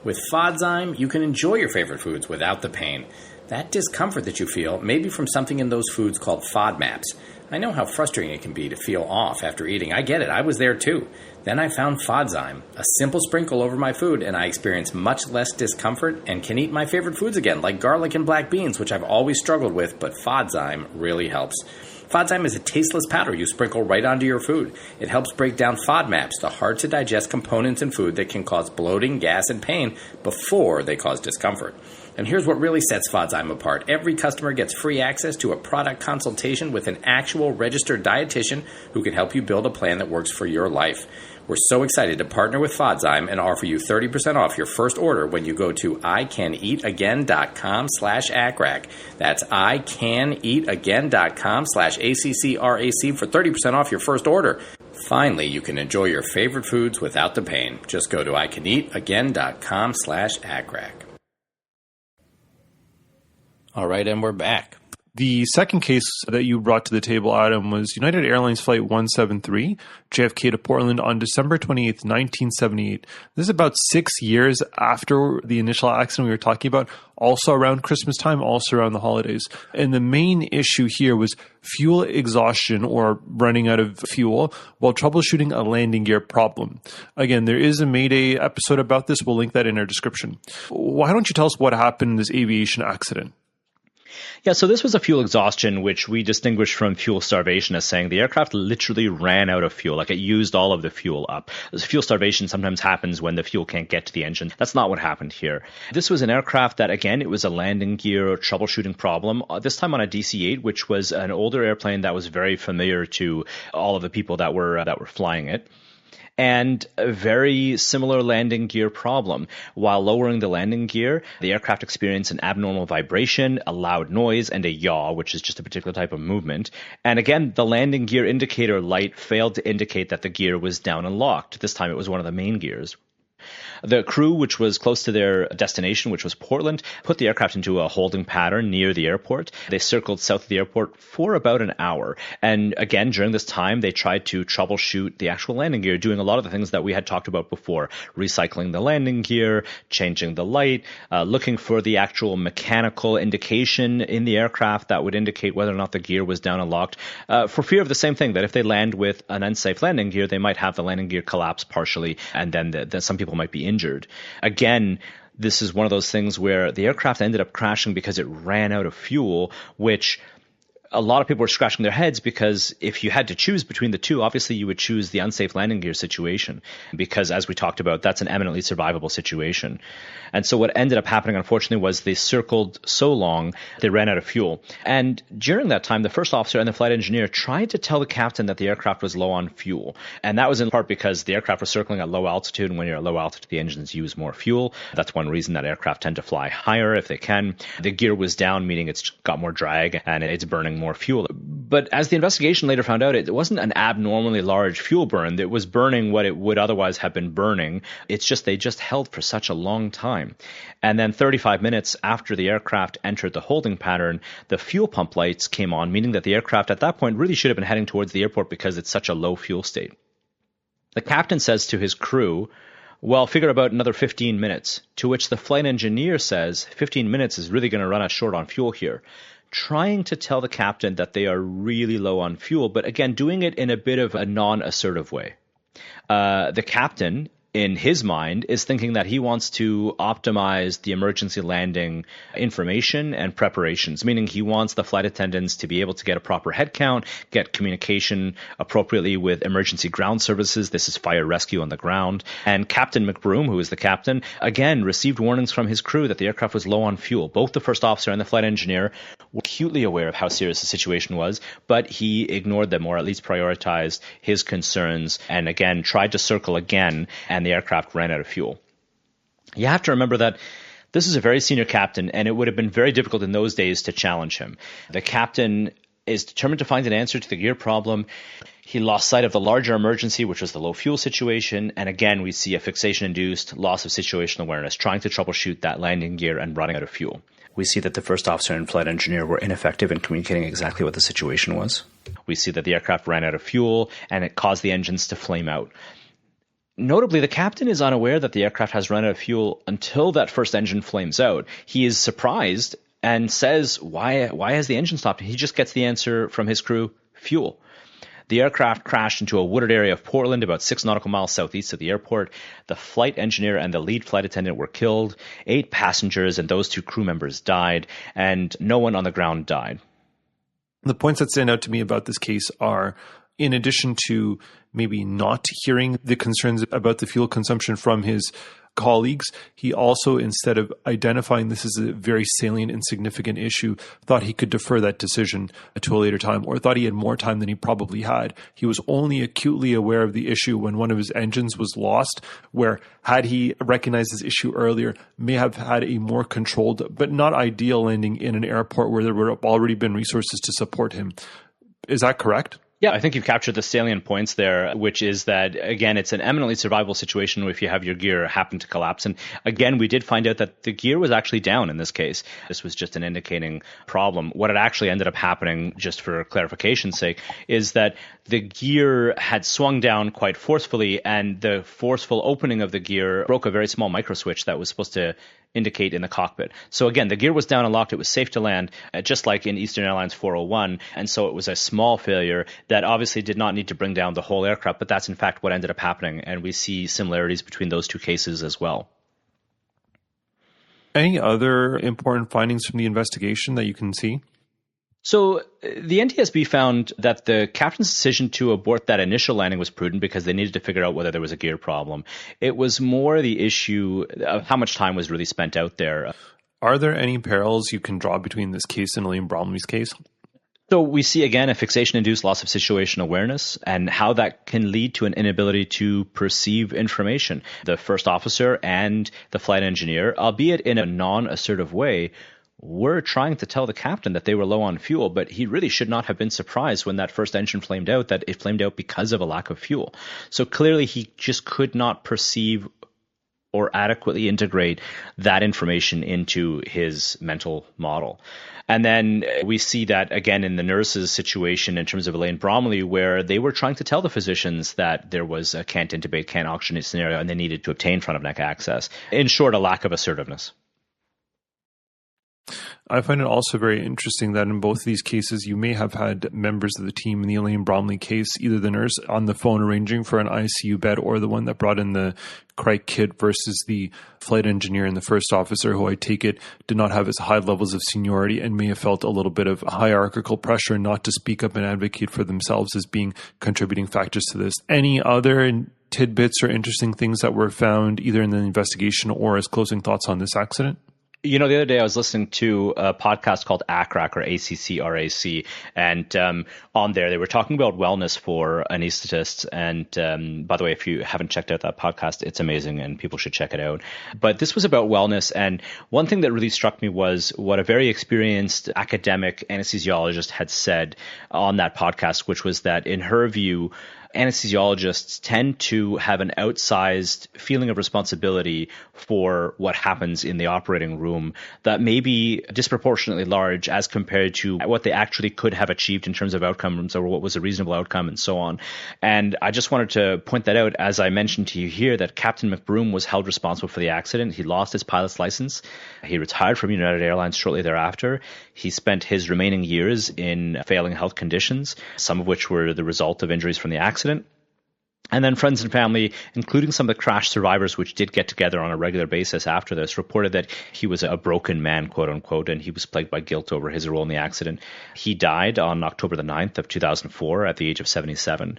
With Fodzyme, you can enjoy your favorite foods without the pain. That discomfort that you feel may be from something in those foods called FODMAPs. I know how frustrating it can be to feel off after eating. I get it. I was there too. Then I found Fodzyme, a simple sprinkle over my food, and I experience much less discomfort and can eat my favorite foods again, like garlic and black beans, which I've always struggled with, but Fodzyme really helps. Fodzyme is a tasteless powder you sprinkle right onto your food. It helps break down FODMAPs, the hard-to-digest components in food that can cause bloating, gas, and pain before they cause discomfort. And here's what really sets Fodzyme apart. Every customer gets free access to a product consultation with an actual registered dietitian who can help you build a plan that works for your life. We're so excited to partner with Fodzyme and offer you 30% off your first order when you go to icaneatagain.com/ACRAC. That's icaneatagain.com/ACCRAC for 30% off your first order. Finally, you can enjoy your favorite foods without the pain. Just go to icaneatagain.com/ACRAC. All right, and we're back. The second case that you brought to the table, Adam, was United Airlines Flight 173, JFK to Portland on December 28th, 1978. This is about 6 years after the initial accident we were talking about, also around Christmas time, also around the holidays. And the main issue here was fuel exhaustion, or running out of fuel, while troubleshooting a landing gear problem. Again, there is a Mayday episode about this. We'll link that in our description. Why don't you tell us what happened in this aviation accident? Yeah, so this was a fuel exhaustion, which we distinguished from fuel starvation as saying the aircraft literally ran out of fuel, like it used all of the fuel up. Fuel starvation sometimes happens when the fuel can't get to the engine. That's not what happened here. This was an aircraft that, again, it was a landing gear troubleshooting problem, this time on a DC-8, which was an older airplane that was very familiar to all of the people that were flying it. And a very similar landing gear problem. While lowering the landing gear, the aircraft experienced an abnormal vibration, a loud noise, and a yaw, which is just a particular type of movement. And again, the landing gear indicator light failed to indicate that the gear was down and locked. This time it was one of the main gears. The crew, which was close to their destination, which was Portland, put the aircraft into a holding pattern near the airport. They circled south of the airport for about an hour. And again, during this time, they tried to troubleshoot the actual landing gear, doing a lot of the things that we had talked about before, recycling the landing gear, changing the light, looking for the actual mechanical indication in the aircraft that would indicate whether or not the gear was down and locked, for fear of the same thing, that if they land with an unsafe landing gear, they might have the landing gear collapse partially, and then some people might be injured. Again, this is one of those things where the aircraft ended up crashing because it ran out of fuel, which a lot of people were scratching their heads, because if you had to choose between the two, obviously you would choose the unsafe landing gear situation, because as we talked about, that's an eminently survivable situation. And so what ended up happening, unfortunately, was they circled so long, they ran out of fuel. And during that time, the first officer and the flight engineer tried to tell the captain that the aircraft was low on fuel. And that was in part because the aircraft was circling at low altitude, and when you're at low altitude, the engines use more fuel. That's one reason that aircraft tend to fly higher if they can. The gear was down, meaning it's got more drag and it's burning more fuel. But as the investigation later found out, it wasn't an abnormally large fuel burn. It was burning what it would otherwise have been burning. It's just they just held for such a long time. And then 35 minutes after the aircraft entered the holding pattern, the fuel pump lights came on, meaning that the aircraft at that point really should have been heading towards the airport because it's such a low fuel state. The captain says to his crew, well, figure about another 15 minutes, to which the flight engineer says 15 minutes is really going to run us short on fuel here, trying to tell the captain that they are really low on fuel, but again, doing it in a bit of a non-assertive way. The captain, in his mind, is thinking that he wants to optimize the emergency landing information and preparations, meaning he wants the flight attendants to be able to get a proper head count, get communication appropriately with emergency ground services. This is fire rescue on the ground. And Captain McBroom, who is the captain, again received warnings from his crew that the aircraft was low on fuel. Both the first officer and the flight engineer were acutely aware of how serious the situation was, but he ignored them, or at least prioritized his concerns, and again tried to circle again, and the aircraft ran out of fuel. You have to remember that this is a very senior captain, and it would have been very difficult in those days to challenge him. The captain is determined to find an answer to the gear problem. He lost sight of the larger emergency, which was the low fuel situation. And again, we see a fixation-induced loss of situational awareness, trying to troubleshoot that landing gear and running out of fuel. We see that the first officer and flight engineer were ineffective in communicating exactly what the situation was. We see that the aircraft ran out of fuel, and it caused the engines to flame out. Notably, the captain is unaware that the aircraft has run out of fuel until that first engine flames out. He is surprised and says, why has the engine stopped? He just gets the answer from his crew, fuel. The aircraft crashed into a wooded area of Portland, about 6 nautical miles southeast of the airport. The flight engineer and the lead flight attendant were killed. 8 passengers and those 2 crew members died, and no one on the ground died. The points that stand out to me about this case are, in addition to maybe not hearing the concerns about the fuel consumption from his colleagues, he also, instead of identifying this as a very salient and significant issue, thought he could defer that decision to a later time, or thought he had more time than he probably had. He was only acutely aware of the issue when one of his engines was lost, where had he recognized this issue earlier, may have had a more controlled but not ideal landing in an airport where there would have already been resources to support him. Is that correct? Yeah, I think you've captured the salient points there, which is that, again, it's an eminently survivable situation if you have your gear happen to collapse. And again, we did find out that the gear was actually down in this case. This was just an indicating problem. What had actually ended up happening, just for clarification's sake, is that the gear had swung down quite forcefully, and the forceful opening of the gear broke a very small micro switch that was supposed to indicate in the cockpit. So again, the gear was down and locked. It was safe to land, just like in Eastern Airlines 401. And so it was a small failure that obviously did not need to bring down the whole aircraft, but that's in fact what ended up happening. And we see similarities between those 2 cases as well. Any other important findings from the investigation that you can see? So the NTSB found that the captain's decision to abort that initial landing was prudent because they needed to figure out whether there was a gear problem. It was more the issue of how much time was really spent out there. Are there any parallels you can draw between this case and Elaine Bromley's case? So we see, again, a fixation-induced loss of situational awareness and how that can lead to an inability to perceive information. The first officer and the flight engineer, albeit in a non-assertive way, were trying to tell the captain that they were low on fuel, but he really should not have been surprised when that first engine flamed out, that it flamed out because of a lack of fuel. So clearly he just could not perceive or adequately integrate that information into his mental model. And then we see that again in the nurses' situation in terms of Elaine Bromley, where they were trying to tell the physicians that there was a can't intubate, can't oxygenate scenario, and they needed to obtain front of neck access. In short, a lack of assertiveness. I find it also very interesting that in both these cases, you may have had members of the team in the Elaine Bromley case, either the nurse on the phone arranging for an ICU bed or the one that brought in the cryo kit versus the flight engineer and the first officer, who I take it did not have as high levels of seniority and may have felt a little bit of hierarchical pressure not to speak up and advocate for themselves as being contributing factors to this. Any other tidbits or interesting things that were found either in the investigation or as closing thoughts on this accident? You know, the other day I was listening to a podcast called ACRAC or ACCRAC, and on there they were talking about wellness for anesthetists. And by the way, if you haven't checked out that podcast, it's amazing and people should check it out. But this was about wellness, and one thing that really struck me was what a very experienced academic anesthesiologist had said on that podcast, which was that in her view, anesthesiologists tend to have an outsized feeling of responsibility for what happens in the operating room that may be disproportionately large as compared to what they actually could have achieved in terms of outcomes or what was a reasonable outcome and so on. And I just wanted to point that out, as I mentioned to you here, that Captain McBroom was held responsible for the accident. He lost his pilot's license. He retired from United Airlines shortly thereafter. He spent his remaining years in failing health conditions, some of which were the result of injuries from the accident. And then friends and family, including some of the crash survivors, which did get together on a regular basis after this, reported that he was a broken man, quote unquote, and he was plagued by guilt over his role in the accident. He died on October the 9th of 2004 at the age of 77.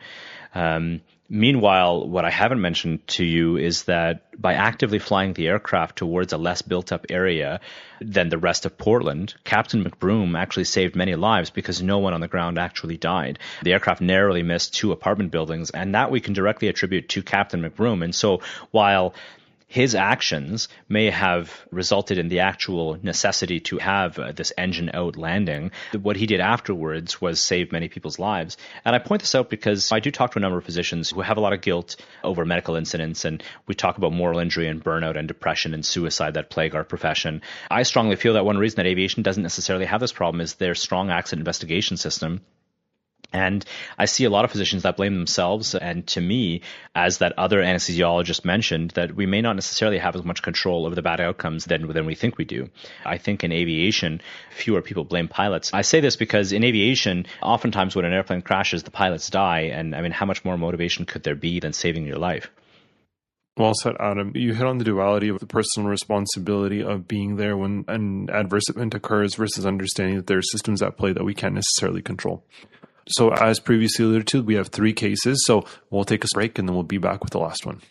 Meanwhile, what I haven't mentioned to you is that by actively flying the aircraft towards a less built-up area than the rest of Portland, Captain McBroom actually saved many lives because no one on the ground actually died. The aircraft narrowly missed 2 apartment buildings, and that we can directly attribute to Captain McBroom. And so while his actions may have resulted in the actual necessity to have this engine out landing, what he did afterwards was save many people's lives. And I point this out because I do talk to a number of physicians who have a lot of guilt over medical incidents, and we talk about moral injury and burnout and depression and suicide that plague our profession. I strongly feel that one reason that aviation doesn't necessarily have this problem is their strong accident investigation system. And I see a lot of physicians that blame themselves, and to me, as that other anesthesiologist mentioned, that we may not necessarily have as much control over the bad outcomes than we think we do. I think in aviation, fewer people blame pilots. I say this because in aviation, oftentimes when an airplane crashes, the pilots die, and I mean, how much more motivation could there be than saving your life? Well said, Adam. You hit on the duality of the personal responsibility of being there when an adverse event occurs versus understanding that there are systems at play that we can't necessarily control. So as previously alluded to, we have 3 cases. So we'll take a break and then we'll be back with the last one.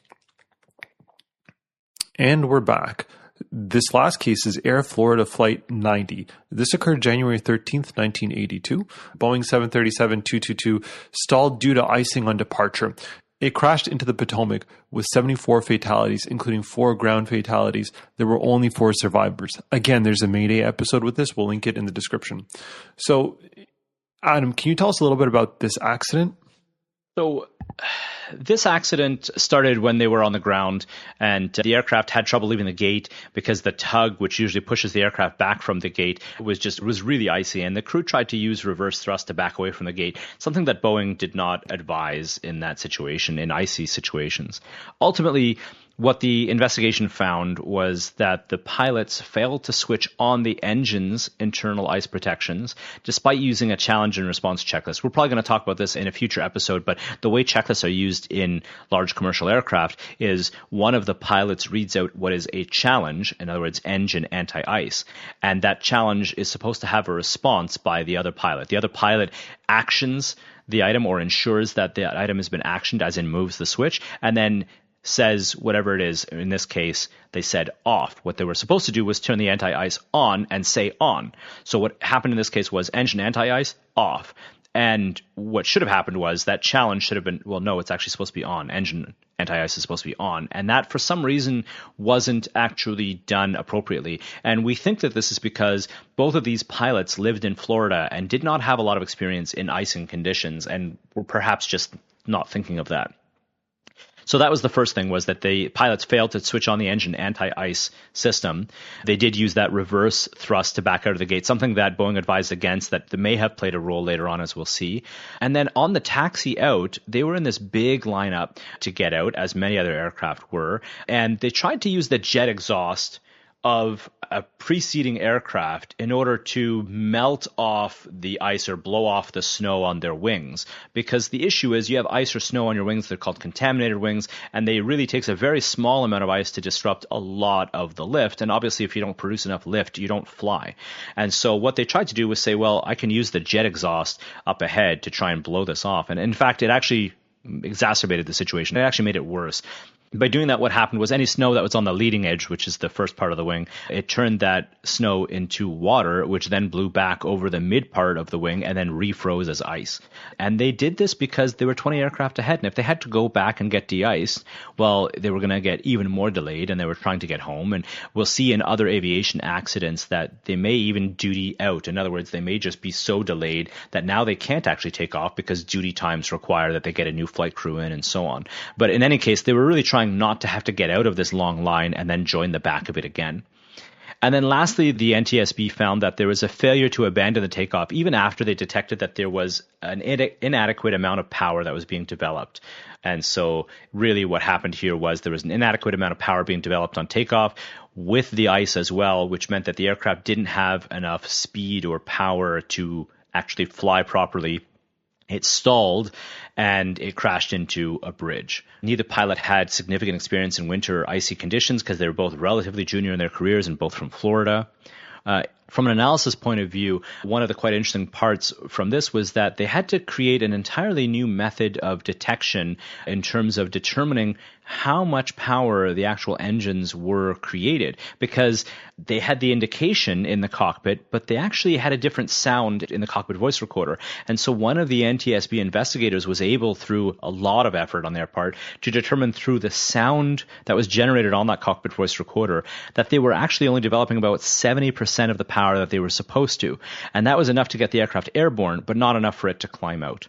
And we're back. This last case is Air Florida Flight 90. This occurred January 13th, 1982. Boeing 737-222 stalled due to icing on departure. It crashed into the Potomac with 74 fatalities, including 4 ground fatalities. There were only 4 survivors. Again, there's a Mayday episode with this. We'll link it in the description. So Adam, can you tell us a little bit about this accident? So this accident started when they were on the ground, and the aircraft had trouble leaving the gate because the tug, which usually pushes the aircraft back from the gate, was really icy, and the crew tried to use reverse thrust to back away from the gate, something that Boeing did not advise in that situation, in icy situations. Ultimately, what the investigation found was that the pilots failed to switch on the engine's internal ice protections, despite using a challenge and response checklist. We're probably going to talk about this in a future episode, but the way checklists are used in large commercial aircraft is one of the pilots reads out what is a challenge, in other words, engine anti-ice, and that challenge is supposed to have a response by the other pilot. The other pilot actions the item or ensures that the item has been actioned, as in moves the switch, and then says whatever it is. In this case, they said off. What they were supposed to do was turn the anti-ice on and say on. So what happened in this case was engine anti-ice off. And what should have happened was that challenge should have been, well, no, it's actually supposed to be on. Engine anti-ice is supposed to be on. And that, for some reason, wasn't actually done appropriately. And we think that this is because both of these pilots lived in Florida and did not have a lot of experience in icing conditions and were perhaps just not thinking of that. So that was the first thing, was that the pilots failed to switch on the engine anti-ice system. They did use that reverse thrust to back out of the gate, something that Boeing advised against that may have played a role later on, as we'll see. And then on the taxi out, they were in this big lineup to get out, as many other aircraft were. And they tried to use the jet exhaust of a preceding aircraft in order to melt off the ice or blow off the snow on their wings. Because the issue is you have ice or snow on your wings, they're called contaminated wings, and they really takes a very small amount of ice to disrupt a lot of the lift. And obviously if you don't produce enough lift, you don't fly. And so what they tried to do was say, well, I can use the jet exhaust up ahead to try and blow this off. And in fact, it actually exacerbated the situation. It actually made it worse. By doing that, what happened was any snow that was on the leading edge, which is the first part of the wing, it turned that snow into water, which then blew back over the mid part of the wing and then refroze as ice. And they did this because they were 20 aircraft ahead. And if they had to go back and get de-iced, well, they were going to get even more delayed and they were trying to get home. And we'll see in other aviation accidents that they may even duty out. In other words, they may just be so delayed that now they can't actually take off because duty times require that they get a new flight crew in and so on. But in any case, they were really trying not to have to get out of this long line and then join the back of it again. And then lastly, the NTSB found that there was a failure to abandon the takeoff even after they detected that there was an inadequate amount of power that was being developed. And so really what happened here was there was an inadequate amount of power being developed on takeoff with the ice as well, which meant that the aircraft didn't have enough speed or power to actually fly properly. It stalled and it crashed into a bridge. Neither pilot had significant experience in winter icy conditions because they were both relatively junior in their careers and both from Florida. From an analysis point of view, one of the quite interesting parts from this was that they had to create an entirely new method of detection in terms of determining how much power the actual engines were created, because they had the indication in the cockpit, but they actually had a different sound in the cockpit voice recorder. And so one of the NTSB investigators was able, through a lot of effort on their part, to determine through the sound that was generated on that cockpit voice recorder that they were actually only developing about 70% of the power that they were supposed to. And that was enough to get the aircraft airborne, but not enough for it to climb out.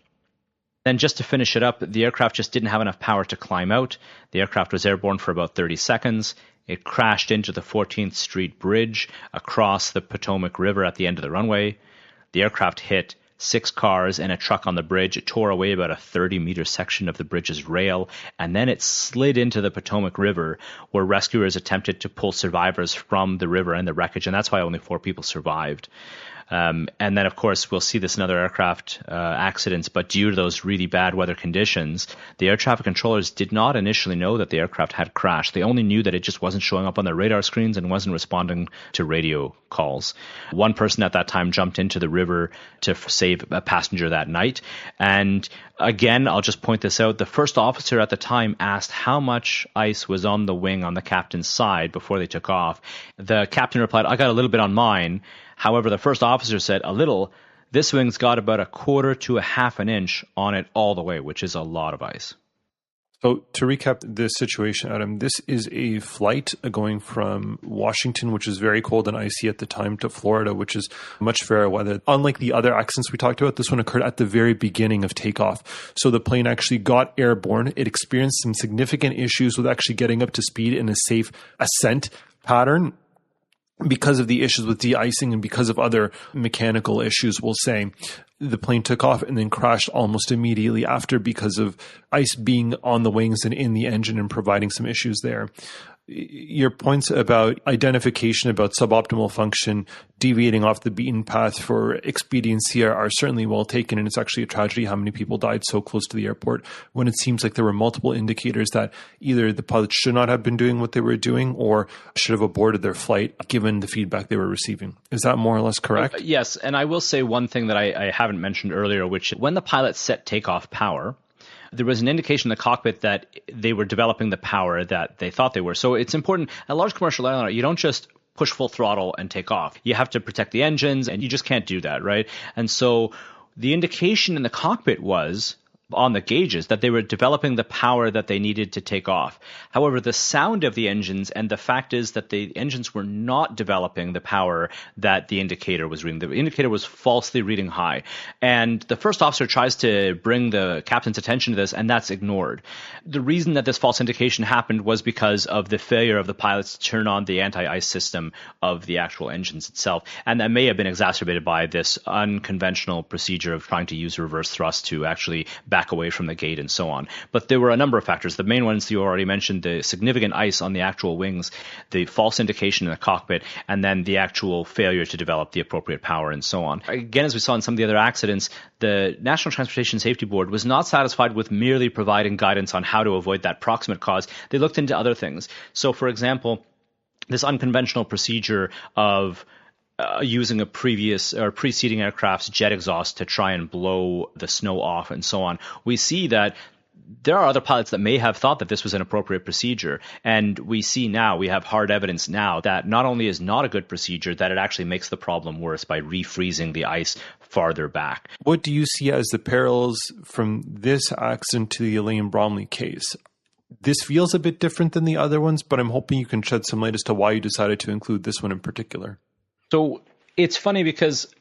Then just to finish it up, the aircraft just didn't have enough power to climb out. The aircraft was airborne for about 30 seconds. It crashed into the 14th Street Bridge across the Potomac River at the end of the runway. The aircraft hit 6 cars and a truck on the bridge. It tore away about a 30-meter section of the bridge's rail, and then it slid into the Potomac River, where rescuers attempted to pull survivors from the river and the wreckage, and that's why only 4 people survived. And then, of course, we'll see this in other aircraft accidents, but due to those really bad weather conditions, the air traffic controllers did not initially know that the aircraft had crashed. They only knew that it just wasn't showing up on their radar screens and wasn't responding to radio calls. One person at that time jumped into the river to save a passenger that night. And again, I'll just point this out. The first officer at the time asked how much ice was on the wing on the captain's side before they took off. The captain replied, "I got a little bit on mine." However, the first officer said, "A little. This wing's got about a quarter to a half an inch on it all the way," which is a lot of ice. So to recap this situation, Adam, this is a flight going from Washington, which is very cold and icy at the time, to Florida, which is much fairer weather. Unlike the other accidents we talked about, this one occurred at the very beginning of takeoff. So the plane actually got airborne. It experienced some significant issues with actually getting up to speed in a safe ascent pattern. because of the issues with de-icing and because of other mechanical issues, we'll say, the plane took off and then crashed almost immediately after because of ice being on the wings and in the engine and providing some issues there. Your points about identification, about suboptimal function, deviating off the beaten path for expediency are certainly well taken. And it's actually a tragedy how many people died so close to the airport when it seems like there were multiple indicators that either the pilots should not have been doing what they were doing or should have aborted their flight given the feedback they were receiving. Is that more or less correct? Yes. And I will say one thing that I haven't mentioned earlier, which when the pilots set takeoff power, there was an indication in the cockpit that they were developing the power that they thought they were. So it's important. A large commercial airliner, you don't just push full throttle and take off. You have to protect the engines, and you just can't do that, right? And so the indication in the cockpit was on the gauges that they were developing the power that they needed to take off. However, the sound of the engines and the fact is that the engines were not developing the power that the indicator was reading. The indicator was falsely reading high. And the first officer tries to bring the captain's attention to this, and that's ignored. The reason that this false indication happened was because of the failure of the pilots to turn on the anti-ice system of the actual engines itself. And that may have been exacerbated by this unconventional procedure of trying to use reverse thrust to actually back away from the gate and so on. But there were a number of factors. The main ones you already mentioned, the significant ice on the actual wings, the false indication in the cockpit, and then the actual failure to develop the appropriate power and so on. Again, as we saw in some of the other accidents, the National Transportation Safety Board was not satisfied with merely providing guidance on how to avoid that proximate cause. They looked into other things. So, for example, this unconventional procedure of using a previous or preceding aircraft's jet exhaust to try and blow the snow off and so on. We see that there are other pilots that may have thought that this was an appropriate procedure. And we see now, we have hard evidence now that not only is not a good procedure, that it actually makes the problem worse by refreezing the ice farther back. What do you see as the parallels from this accident to the Elaine Bromley case? This feels a bit different than the other ones, but I'm hoping you can shed some light as to why you decided to include this one in particular. So it's funny because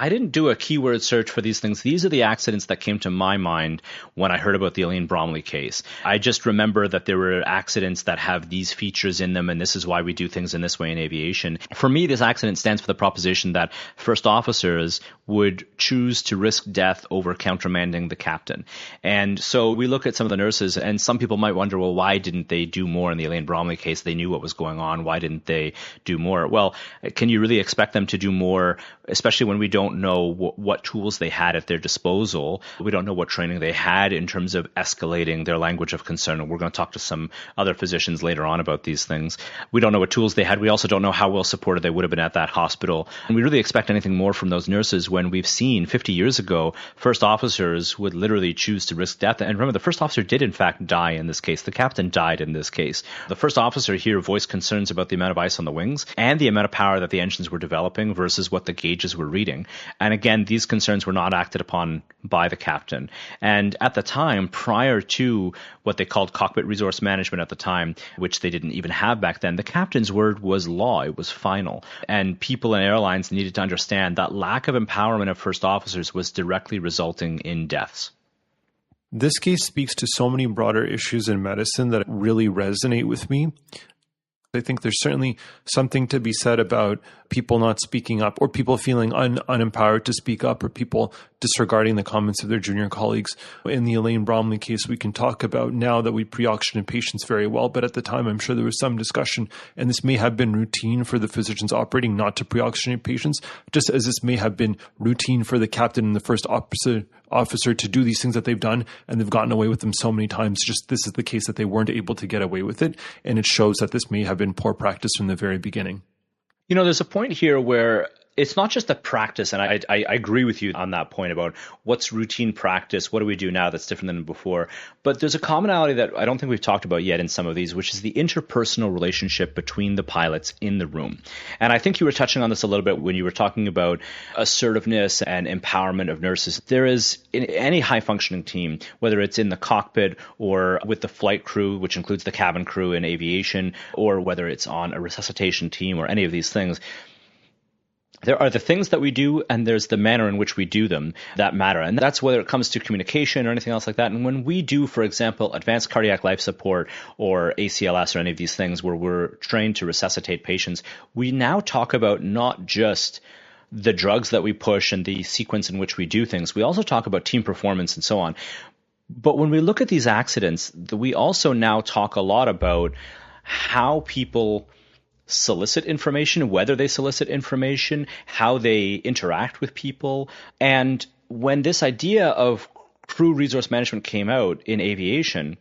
I didn't do a keyword search for these things. These are the accidents that came to my mind when I heard about the Elaine Bromley case. I just remember that there were accidents that have these features in them, and this is why we do things in this way in aviation. For me, this accident stands for the proposition that first officers would choose to risk death over countermanding the captain. And so we look at some of the nurses, and some people might wonder, well, why didn't they do more in the Elaine Bromley case? They knew what was going on. Why didn't they do more? Well, can you really expect them to do more, especially when we don't know what tools they had at their disposal? We don't know what training they had in terms of escalating their language of concern. And we're going to talk to some other physicians later on about these things. We don't know what tools they had. We also don't know how well supported they would have been at that hospital. And we really expect anything more from those nurses when we've seen 50 years ago, first officers would literally choose to risk death. And remember, the first officer did in fact die in this case. The captain died in this case. The first officer here voiced concerns about the amount of ice on the wings and the amount of power that the engines were developing versus what the gauges were reading. And again, these concerns were not acted upon by the captain. And at the time, prior to what they called cockpit resource management at the time, which they didn't even have back then, the captain's word was law. It was final. And people in airlines needed to understand that lack of empowerment of first officers was directly resulting in deaths. This case speaks to so many broader issues in medicine that really resonate with me. I think there's certainly something to be said about people not speaking up or people feeling unempowered to speak up or people disregarding the comments of their junior colleagues. In the Elaine Bromley case, we can talk about now that we pre-auctioned patients very well, but at the time, I'm sure there was some discussion, and this may have been routine for the physicians operating not to pre-auctionate patients, just as this may have been routine for the captain and the first officer to do these things that they've done, and they've gotten away with them so many times. Just this is the case that they weren't able to get away with it, and it shows that this may have been poor practice from the very beginning. You know, there's a point here where it's not just a practice, and I agree with you on that point about what's routine practice, what do we do now that's different than before. But there's a commonality that I don't think we've talked about yet in some of these, which is the interpersonal relationship between the pilots in the room. And I think you were touching on this a little bit when you were talking about assertiveness and empowerment of nurses. There is, in any high-functioning team, whether it's in the cockpit or with the flight crew, which includes the cabin crew in aviation, or whether it's on a resuscitation team or any of these things, there are the things that we do, and there's the manner in which we do them that matter. And that's whether it comes to communication or anything else like that. And when we do, for example, advanced cardiac life support or ACLS or any of these things where we're trained to resuscitate patients, we now talk about not just the drugs that we push and the sequence in which we do things. We also talk about team performance and so on. But when we look at these accidents, we also now talk a lot about how people solicit information, whether they solicit information, how they interact with people. And when this idea of crew resource management came out in aviation,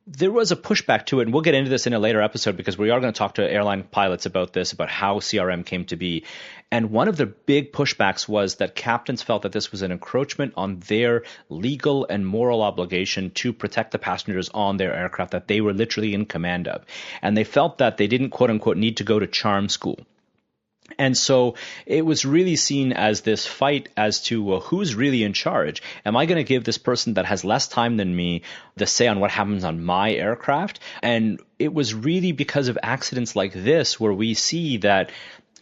there was a pushback to it, and we'll get into this in a later episode because we are going to talk to airline pilots about this, about how CRM came to be. And one of the big pushbacks was that captains felt that this was an encroachment on their legal and moral obligation to protect the passengers on their aircraft that they were literally in command of. And they felt that they didn't, quote unquote, need to go to charm school. And so it was really seen as this fight as to who's really in charge. Am I going to give this person that has less time than me the say on what happens on my aircraft? And it was really because of accidents like this where we see that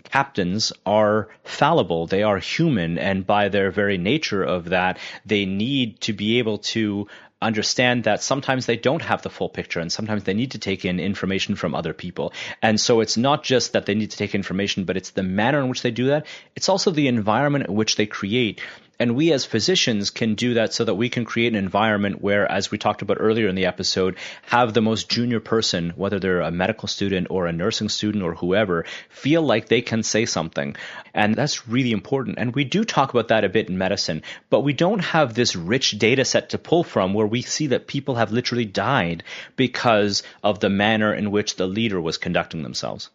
captains are fallible. They are human. And by their very nature of that, they need to be able to understand that sometimes they don't have the full picture and sometimes they need to take in information from other people. And so it's not just that they need to take information, but it's the manner in which they do that. It's also the environment in which they create. And we as physicians can do that so that we can create an environment where, as we talked about earlier in the episode, have the most junior person, whether they're a medical student or a nursing student or whoever, feel like they can say something. And that's really important. And we do talk about that a bit in medicine, but we don't have this rich data set to pull from where we see that people have literally died because of the manner in which the leader was conducting themselves.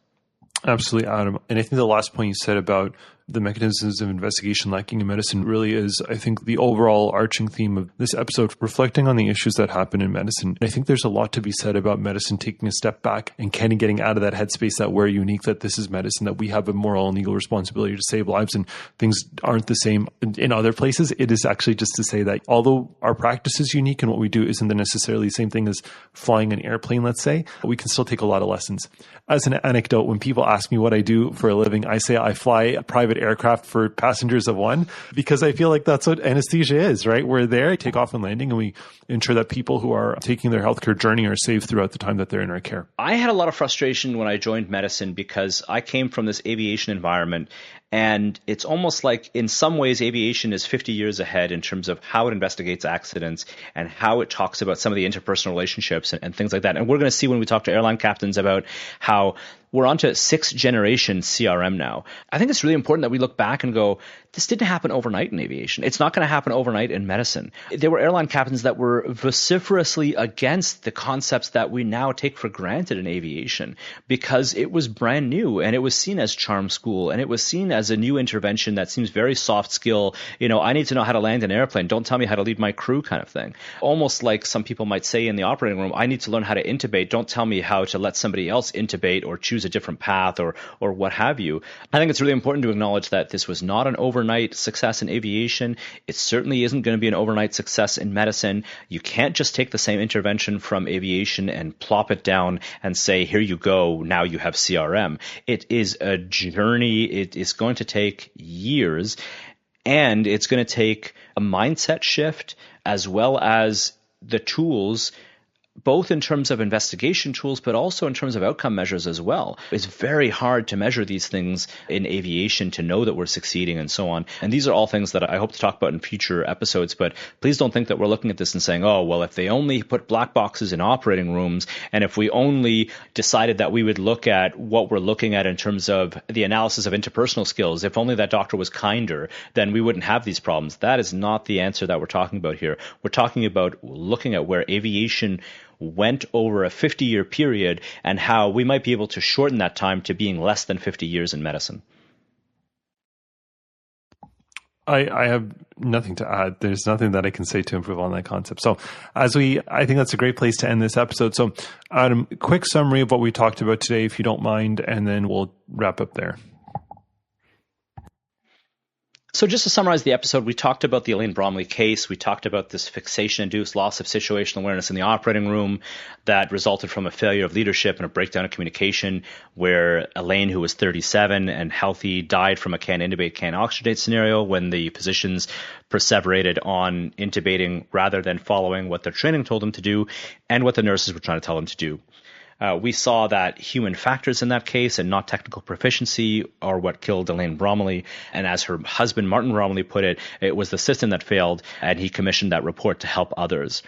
Absolutely, Adam. And I think the last point you said about the mechanisms of investigation lacking in medicine really is, I think, the overall arching theme of this episode, reflecting on the issues that happen in medicine. And I think there's a lot to be said about medicine taking a step back and kind of getting out of that headspace that we're unique, that this is medicine, that we have a moral and legal responsibility to save lives and things aren't the same in other places. It is actually just to say that although our practice is unique and what we do isn't necessarily the same thing as flying an airplane, let's say, we can still take a lot of lessons. As an anecdote, when people ask me what I do for a living, I say I fly a private aircraft for passengers of one, because I feel like that's what anesthesia is, right? We're there, take off and landing, and we ensure that people who are taking their healthcare journey are safe throughout the time that they're in our care. I had a lot of frustration when I joined medicine because I came from this aviation environment. And it's almost like in some ways aviation is 50 years ahead in terms of how it investigates accidents and how it talks about some of the interpersonal relationships and things like that. And we're going to see when we talk to airline captains about how we're onto 6th generation CRM now. I think it's really important that we look back and go, this didn't happen overnight in aviation. It's not going to happen overnight in medicine. There were airline captains that were vociferously against the concepts that we now take for granted in aviation because it was brand new and it was seen as charm school and it was seen as a new intervention that seems very soft skill. You know, I need to know how to land an airplane. Don't tell me how to lead my crew kind of thing. Almost like some people might say in the operating room, I need to learn how to intubate. Don't tell me how to let somebody else intubate or choose a different path or what have you. I think it's really important to acknowledge that this was not an overnight success in aviation. It certainly isn't going to be an overnight success in medicine. You can't just take the same intervention from aviation and plop it down and say, here you go, now you have CRM. It is a journey. It is going to take years, and it's going to take a mindset shift as well as the tools, both in terms of investigation tools, but also in terms of outcome measures as well. It's very hard to measure these things in aviation to know that we're succeeding and so on. And these are all things that I hope to talk about in future episodes, but please don't think that we're looking at this and saying, oh, well, if they only put black boxes in operating rooms, and if we only decided that we would look at what we're looking at in terms of the analysis of interpersonal skills, if only that doctor was kinder, then we wouldn't have these problems. That is not the answer that we're talking about here. We're talking about looking at where aviation went over a 50-year period and how we might be able to shorten that time to being less than 50 years in medicine. I have nothing to add. There's nothing that I can say to improve on that concept. So I think that's a great place to end this episode. So Adam, quick summary of what we talked about today, if you don't mind, and then we'll wrap up there. So just to summarize the episode, we talked about the Elaine Bromley case. We talked about this fixation-induced loss of situational awareness in the operating room that resulted from a failure of leadership and a breakdown of communication, where Elaine, who was 37 and healthy, died from a can intubate, can oxygenate scenario when the physicians perseverated on intubating rather than following what their training told them to do and what the nurses were trying to tell them to do. We saw that human factors in that case and not technical proficiency are what killed Elaine Bromley. And as her husband, Martin Bromley, put it, it was the system that failed, and he commissioned that report to help others.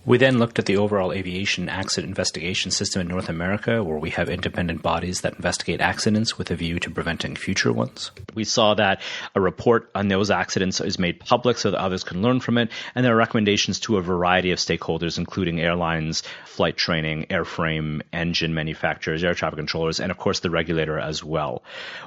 We then looked at the overall aviation accident investigation system in North America, where we have independent bodies that investigate accidents with a view to preventing future ones. We saw that a report on those accidents is made public so that others can learn from it, and there are recommendations to a variety of stakeholders, including airlines, flight training, airframe, engine manufacturers, air traffic controllers, and of course the regulator as well.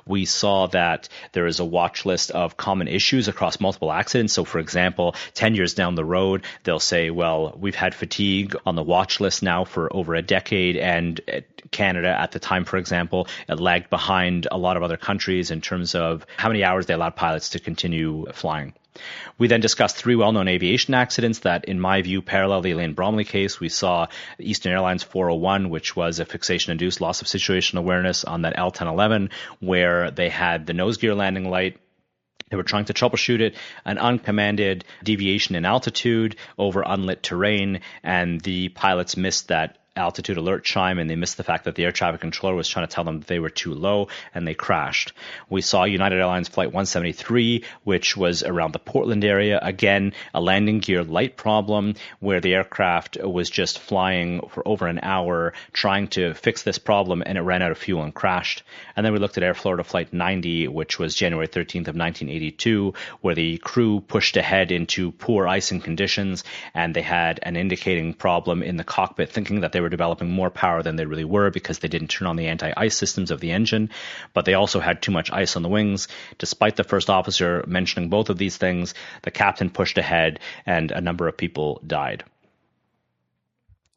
We saw that there is a watch list of common issues across multiple accidents. So for example, 10 years down the road, they'll say, well, we've had fatigue on the watch list now for over a decade, and Canada at the time, for example, it lagged behind a lot of other countries in terms of how many hours they allowed pilots to continue flying. We then discussed three well-known aviation accidents that, in my view, parallel the Elaine Bromley case. We saw Eastern Airlines 401, which was a fixation-induced loss of situational awareness on that L1011, where they had the nose gear landing light. They were trying to troubleshoot it, an uncommanded deviation in altitude over unlit terrain, and the pilots missed that altitude alert chime, and they missed the fact that the air traffic controller was trying to tell them that they were too low, and they crashed. We saw United Airlines Flight 173, which was around the Portland area. Again, a landing gear light problem where the aircraft was just flying for over an hour trying to fix this problem, and it ran out of fuel and crashed. And then we looked at Air Florida Flight 90, which was January 13th of 1982, where the crew pushed ahead into poor icing conditions, and they had an indicating problem in the cockpit, thinking that they were developing more power than they really were because they didn't turn on the anti-ice systems of the engine, but they also had too much ice on the wings. Despite the first officer mentioning both of these things, the captain pushed ahead and a number of people died.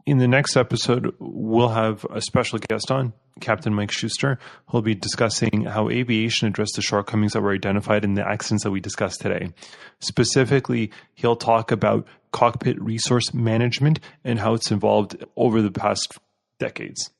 In the next episode, we'll have a special guest on, Captain Mike Schuster, who'll be discussing how aviation addressed the shortcomings that were identified in the accidents that we discussed today. Specifically, he'll talk about cockpit resource management and how it's evolved over the past decades.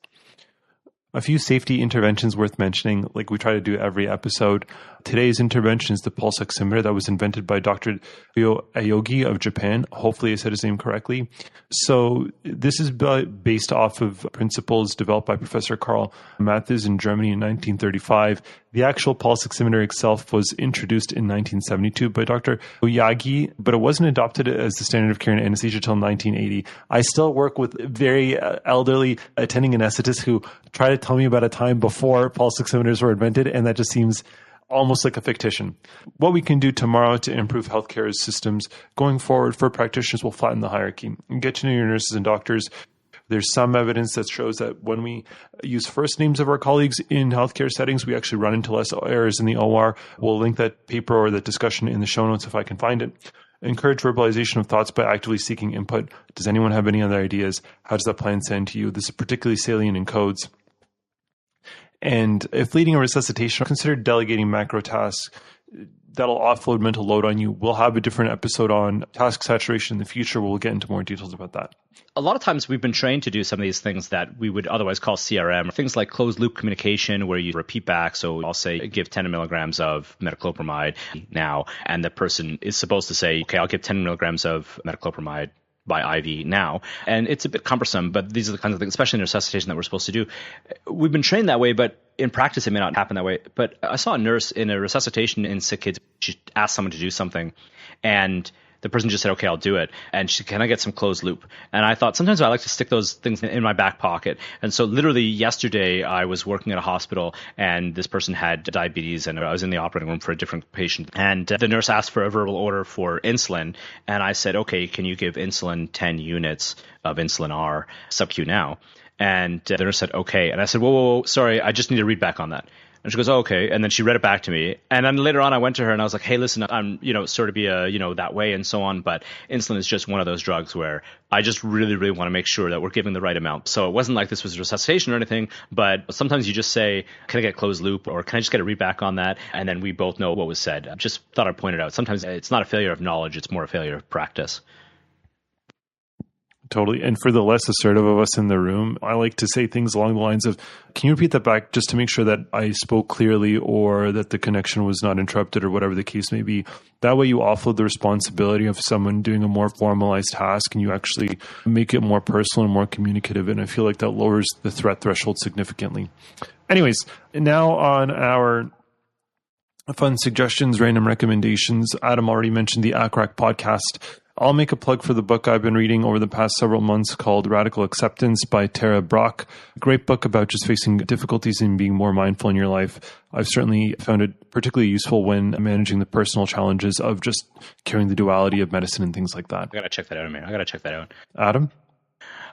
A few safety interventions worth mentioning, like we try to do every episode. Today's intervention is the pulse oximeter that was invented by Dr. Ryo Aogi of Japan. Hopefully I said his name correctly. So this is based off of principles developed by Professor Karl Matthes in Germany in 1935. The actual pulse oximeter itself was introduced in 1972 by Dr. Oyagi, but it wasn't adopted as the standard of care in anesthesia until 1980. I still work with very elderly attending anesthetists who try to tell me about a time before pulse oximeters were invented, and that just seems almost like a fictitious. What we can do tomorrow to improve healthcare systems going forward for practitioners will flatten the hierarchy and get to know your nurses and doctors. There's some evidence that shows that when we use first names of our colleagues in healthcare settings, we actually run into less errors in the OR. We'll link that paper or that discussion in the show notes if I can find it. Encourage verbalization of thoughts by actively seeking input. Does anyone have any other ideas? How does that plan sound to you? This is particularly salient in codes. And if leading a resuscitation, consider delegating macro tasks. That'll offload mental load on you. We'll have a different episode on task saturation in the future. We'll get into more details about that. A lot of times we've been trained to do some of these things that we would otherwise call CRM, things like closed loop communication where you repeat back. So I'll say, give 10 milligrams of metoclopramide now. And the person is supposed to say, okay, I'll give 10 milligrams of metoclopramide by IV now. And it's a bit cumbersome, but these are the kinds of things, especially in resuscitation, that we're supposed to do. We've been trained that way, but in practice, it may not happen that way. But I saw a nurse in a resuscitation in sick kids. She asked someone to do something, and the person just said, okay, I'll do it. And she said, can I get some closed loop? And I thought sometimes I like to stick those things in my back pocket. And so literally yesterday I was working at a hospital and this person had diabetes and I was in the operating room for a different patient. And the nurse asked for a verbal order for insulin. And I said, okay, can you give insulin 10 units of insulin R sub-Q now? And the nurse said, okay. And I said, whoa, sorry, I just need to read back on that. And she goes, oh, okay. And then she read it back to me. And then later on, I went to her and I was like, hey, listen, I'm, sort of be that way and so on. But insulin is just one of those drugs where I just really, really want to make sure that we're giving the right amount. So it wasn't like this was resuscitation or anything, but sometimes you just say, can I get closed loop or can I just get a read back on that? And then we both know what was said. I just thought I'd point it out. Sometimes it's not a failure of knowledge. It's more a failure of practice. Totally. And for the less assertive of us in the room, I like to say things along the lines of, can you repeat that back just to make sure that I spoke clearly or that the connection was not interrupted or whatever the case may be. That way you offload the responsibility of someone doing a more formalized task and you actually make it more personal and more communicative. And I feel like that lowers the threat threshold significantly. Anyways, now on our fun suggestions, random recommendations. Adam already mentioned the ACRAC podcast. I'll make a plug for the book I've been reading over the past several months called Radical Acceptance by Tara Brach. Great book about just facing difficulties and being more mindful in your life. I've certainly found it particularly useful when managing the personal challenges of just carrying the duality of medicine and things like that. I got to check that out, Amir. I got to check that out. Adam?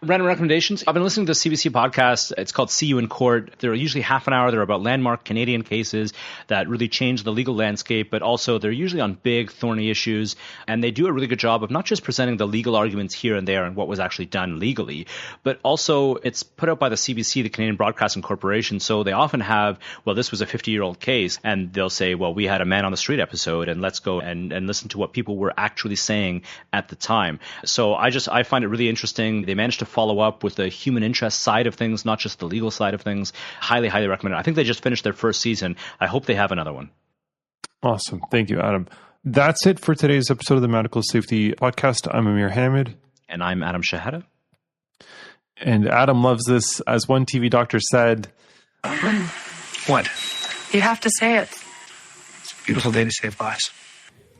Random recommendations. I've been listening to the CBC podcast. It's called See You in Court. They're usually half an hour. They're about landmark Canadian cases that really change the legal landscape, but also they're usually on big, thorny issues. And they do a really good job of not just presenting the legal arguments here and there and what was actually done legally, but also it's put out by the CBC, the Canadian Broadcasting Corporation. So they often have, well, this was a 50-year-old case, and they'll say, well, we had a man on the street episode, and let's go and listen to what people were actually saying at the time. So I find it really interesting. They managed to follow up with the human interest side of things, not just the legal side of things. Highly, highly recommend it. I think they just finished their first season. I hope they have another one. Awesome. Thank you, Adam. That's it for today's episode of the Medical Safety Podcast. I'm Amir Hamid. And I'm Adam Shehata. And Adam loves this. As one TV doctor said... What? You have to say it. It's a beautiful day to save lives.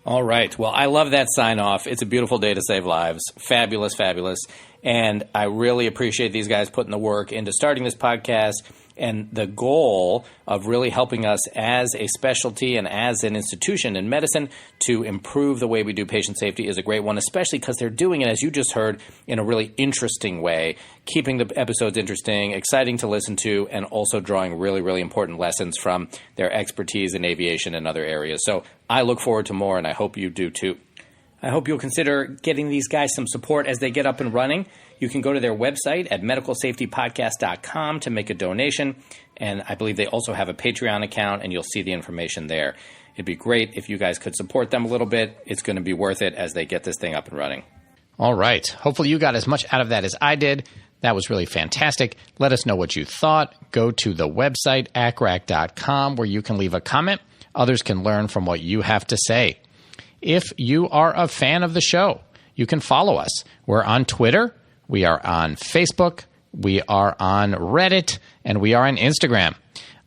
All right. Well, I love that sign off. It's a beautiful day to save lives. Fabulous, fabulous. And I really appreciate these guys putting the work into starting this podcast and the goal of really helping us as a specialty and as an institution in medicine to improve the way we do patient safety is a great one, especially because they're doing it, as you just heard, in a really interesting way, keeping the episodes interesting, exciting to listen to, and also drawing really, really important lessons from their expertise in aviation and other areas. So I look forward to more, and I hope you do too. I hope you'll consider getting these guys some support as they get up and running. You can go to their website at medicalsafetypodcast.com to make a donation. And I believe they also have a Patreon account, and you'll see the information there. It'd be great if you guys could support them a little bit. It's going to be worth it as they get this thing up and running. All right. Hopefully you got as much out of that as I did. That was really fantastic. Let us know what you thought. Go to the website, acrac.com, where you can leave a comment. Others can learn from what you have to say. If you are a fan of the show, you can follow us. We're on Twitter, we are on Facebook, we are on Reddit, and we are on Instagram.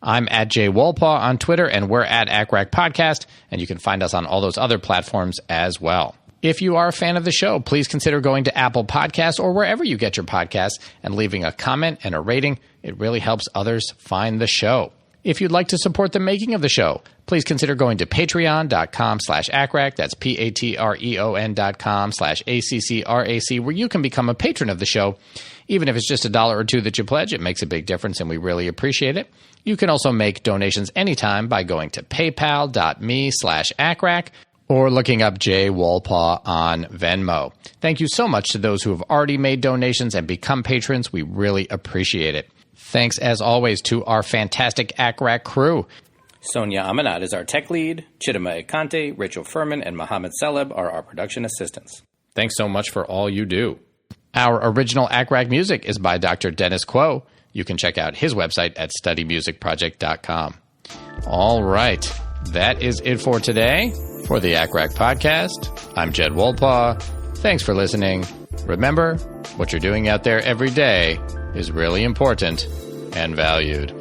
I'm at Jay Wolpaw on Twitter, and we're at ACRAC Podcast, and you can find us on all those other platforms as well. If you are a fan of the show, please consider going to Apple Podcasts or wherever you get your podcasts and leaving a comment and a rating. It really helps others find the show. If you'd like to support the making of the show, please consider going to patreon.com/ACRAC. That's patreon.com/ACCRAC, where you can become a patron of the show. Even if it's just $1 or $2 that you pledge, it makes a big difference, and we really appreciate it. You can also make donations anytime by going to paypal.me/ACRAC or looking up Jay Wolpaw on Venmo. Thank you so much to those who have already made donations and become patrons. We really appreciate it. Thanks, as always, to our fantastic ACRAC crew. Sonia Amanat is our tech lead. Chidima Ekante, Rachel Furman, and Mohammed Celeb are our production assistants. Thanks so much for all you do. Our original ACRAC music is by Dr. Dennis Quo. You can check out his website at studymusicproject.com. All right. That is it for today. For the ACRAC podcast, I'm Jed Wolpaw. Thanks for listening. Remember, what you're doing out there every day is really important and valued.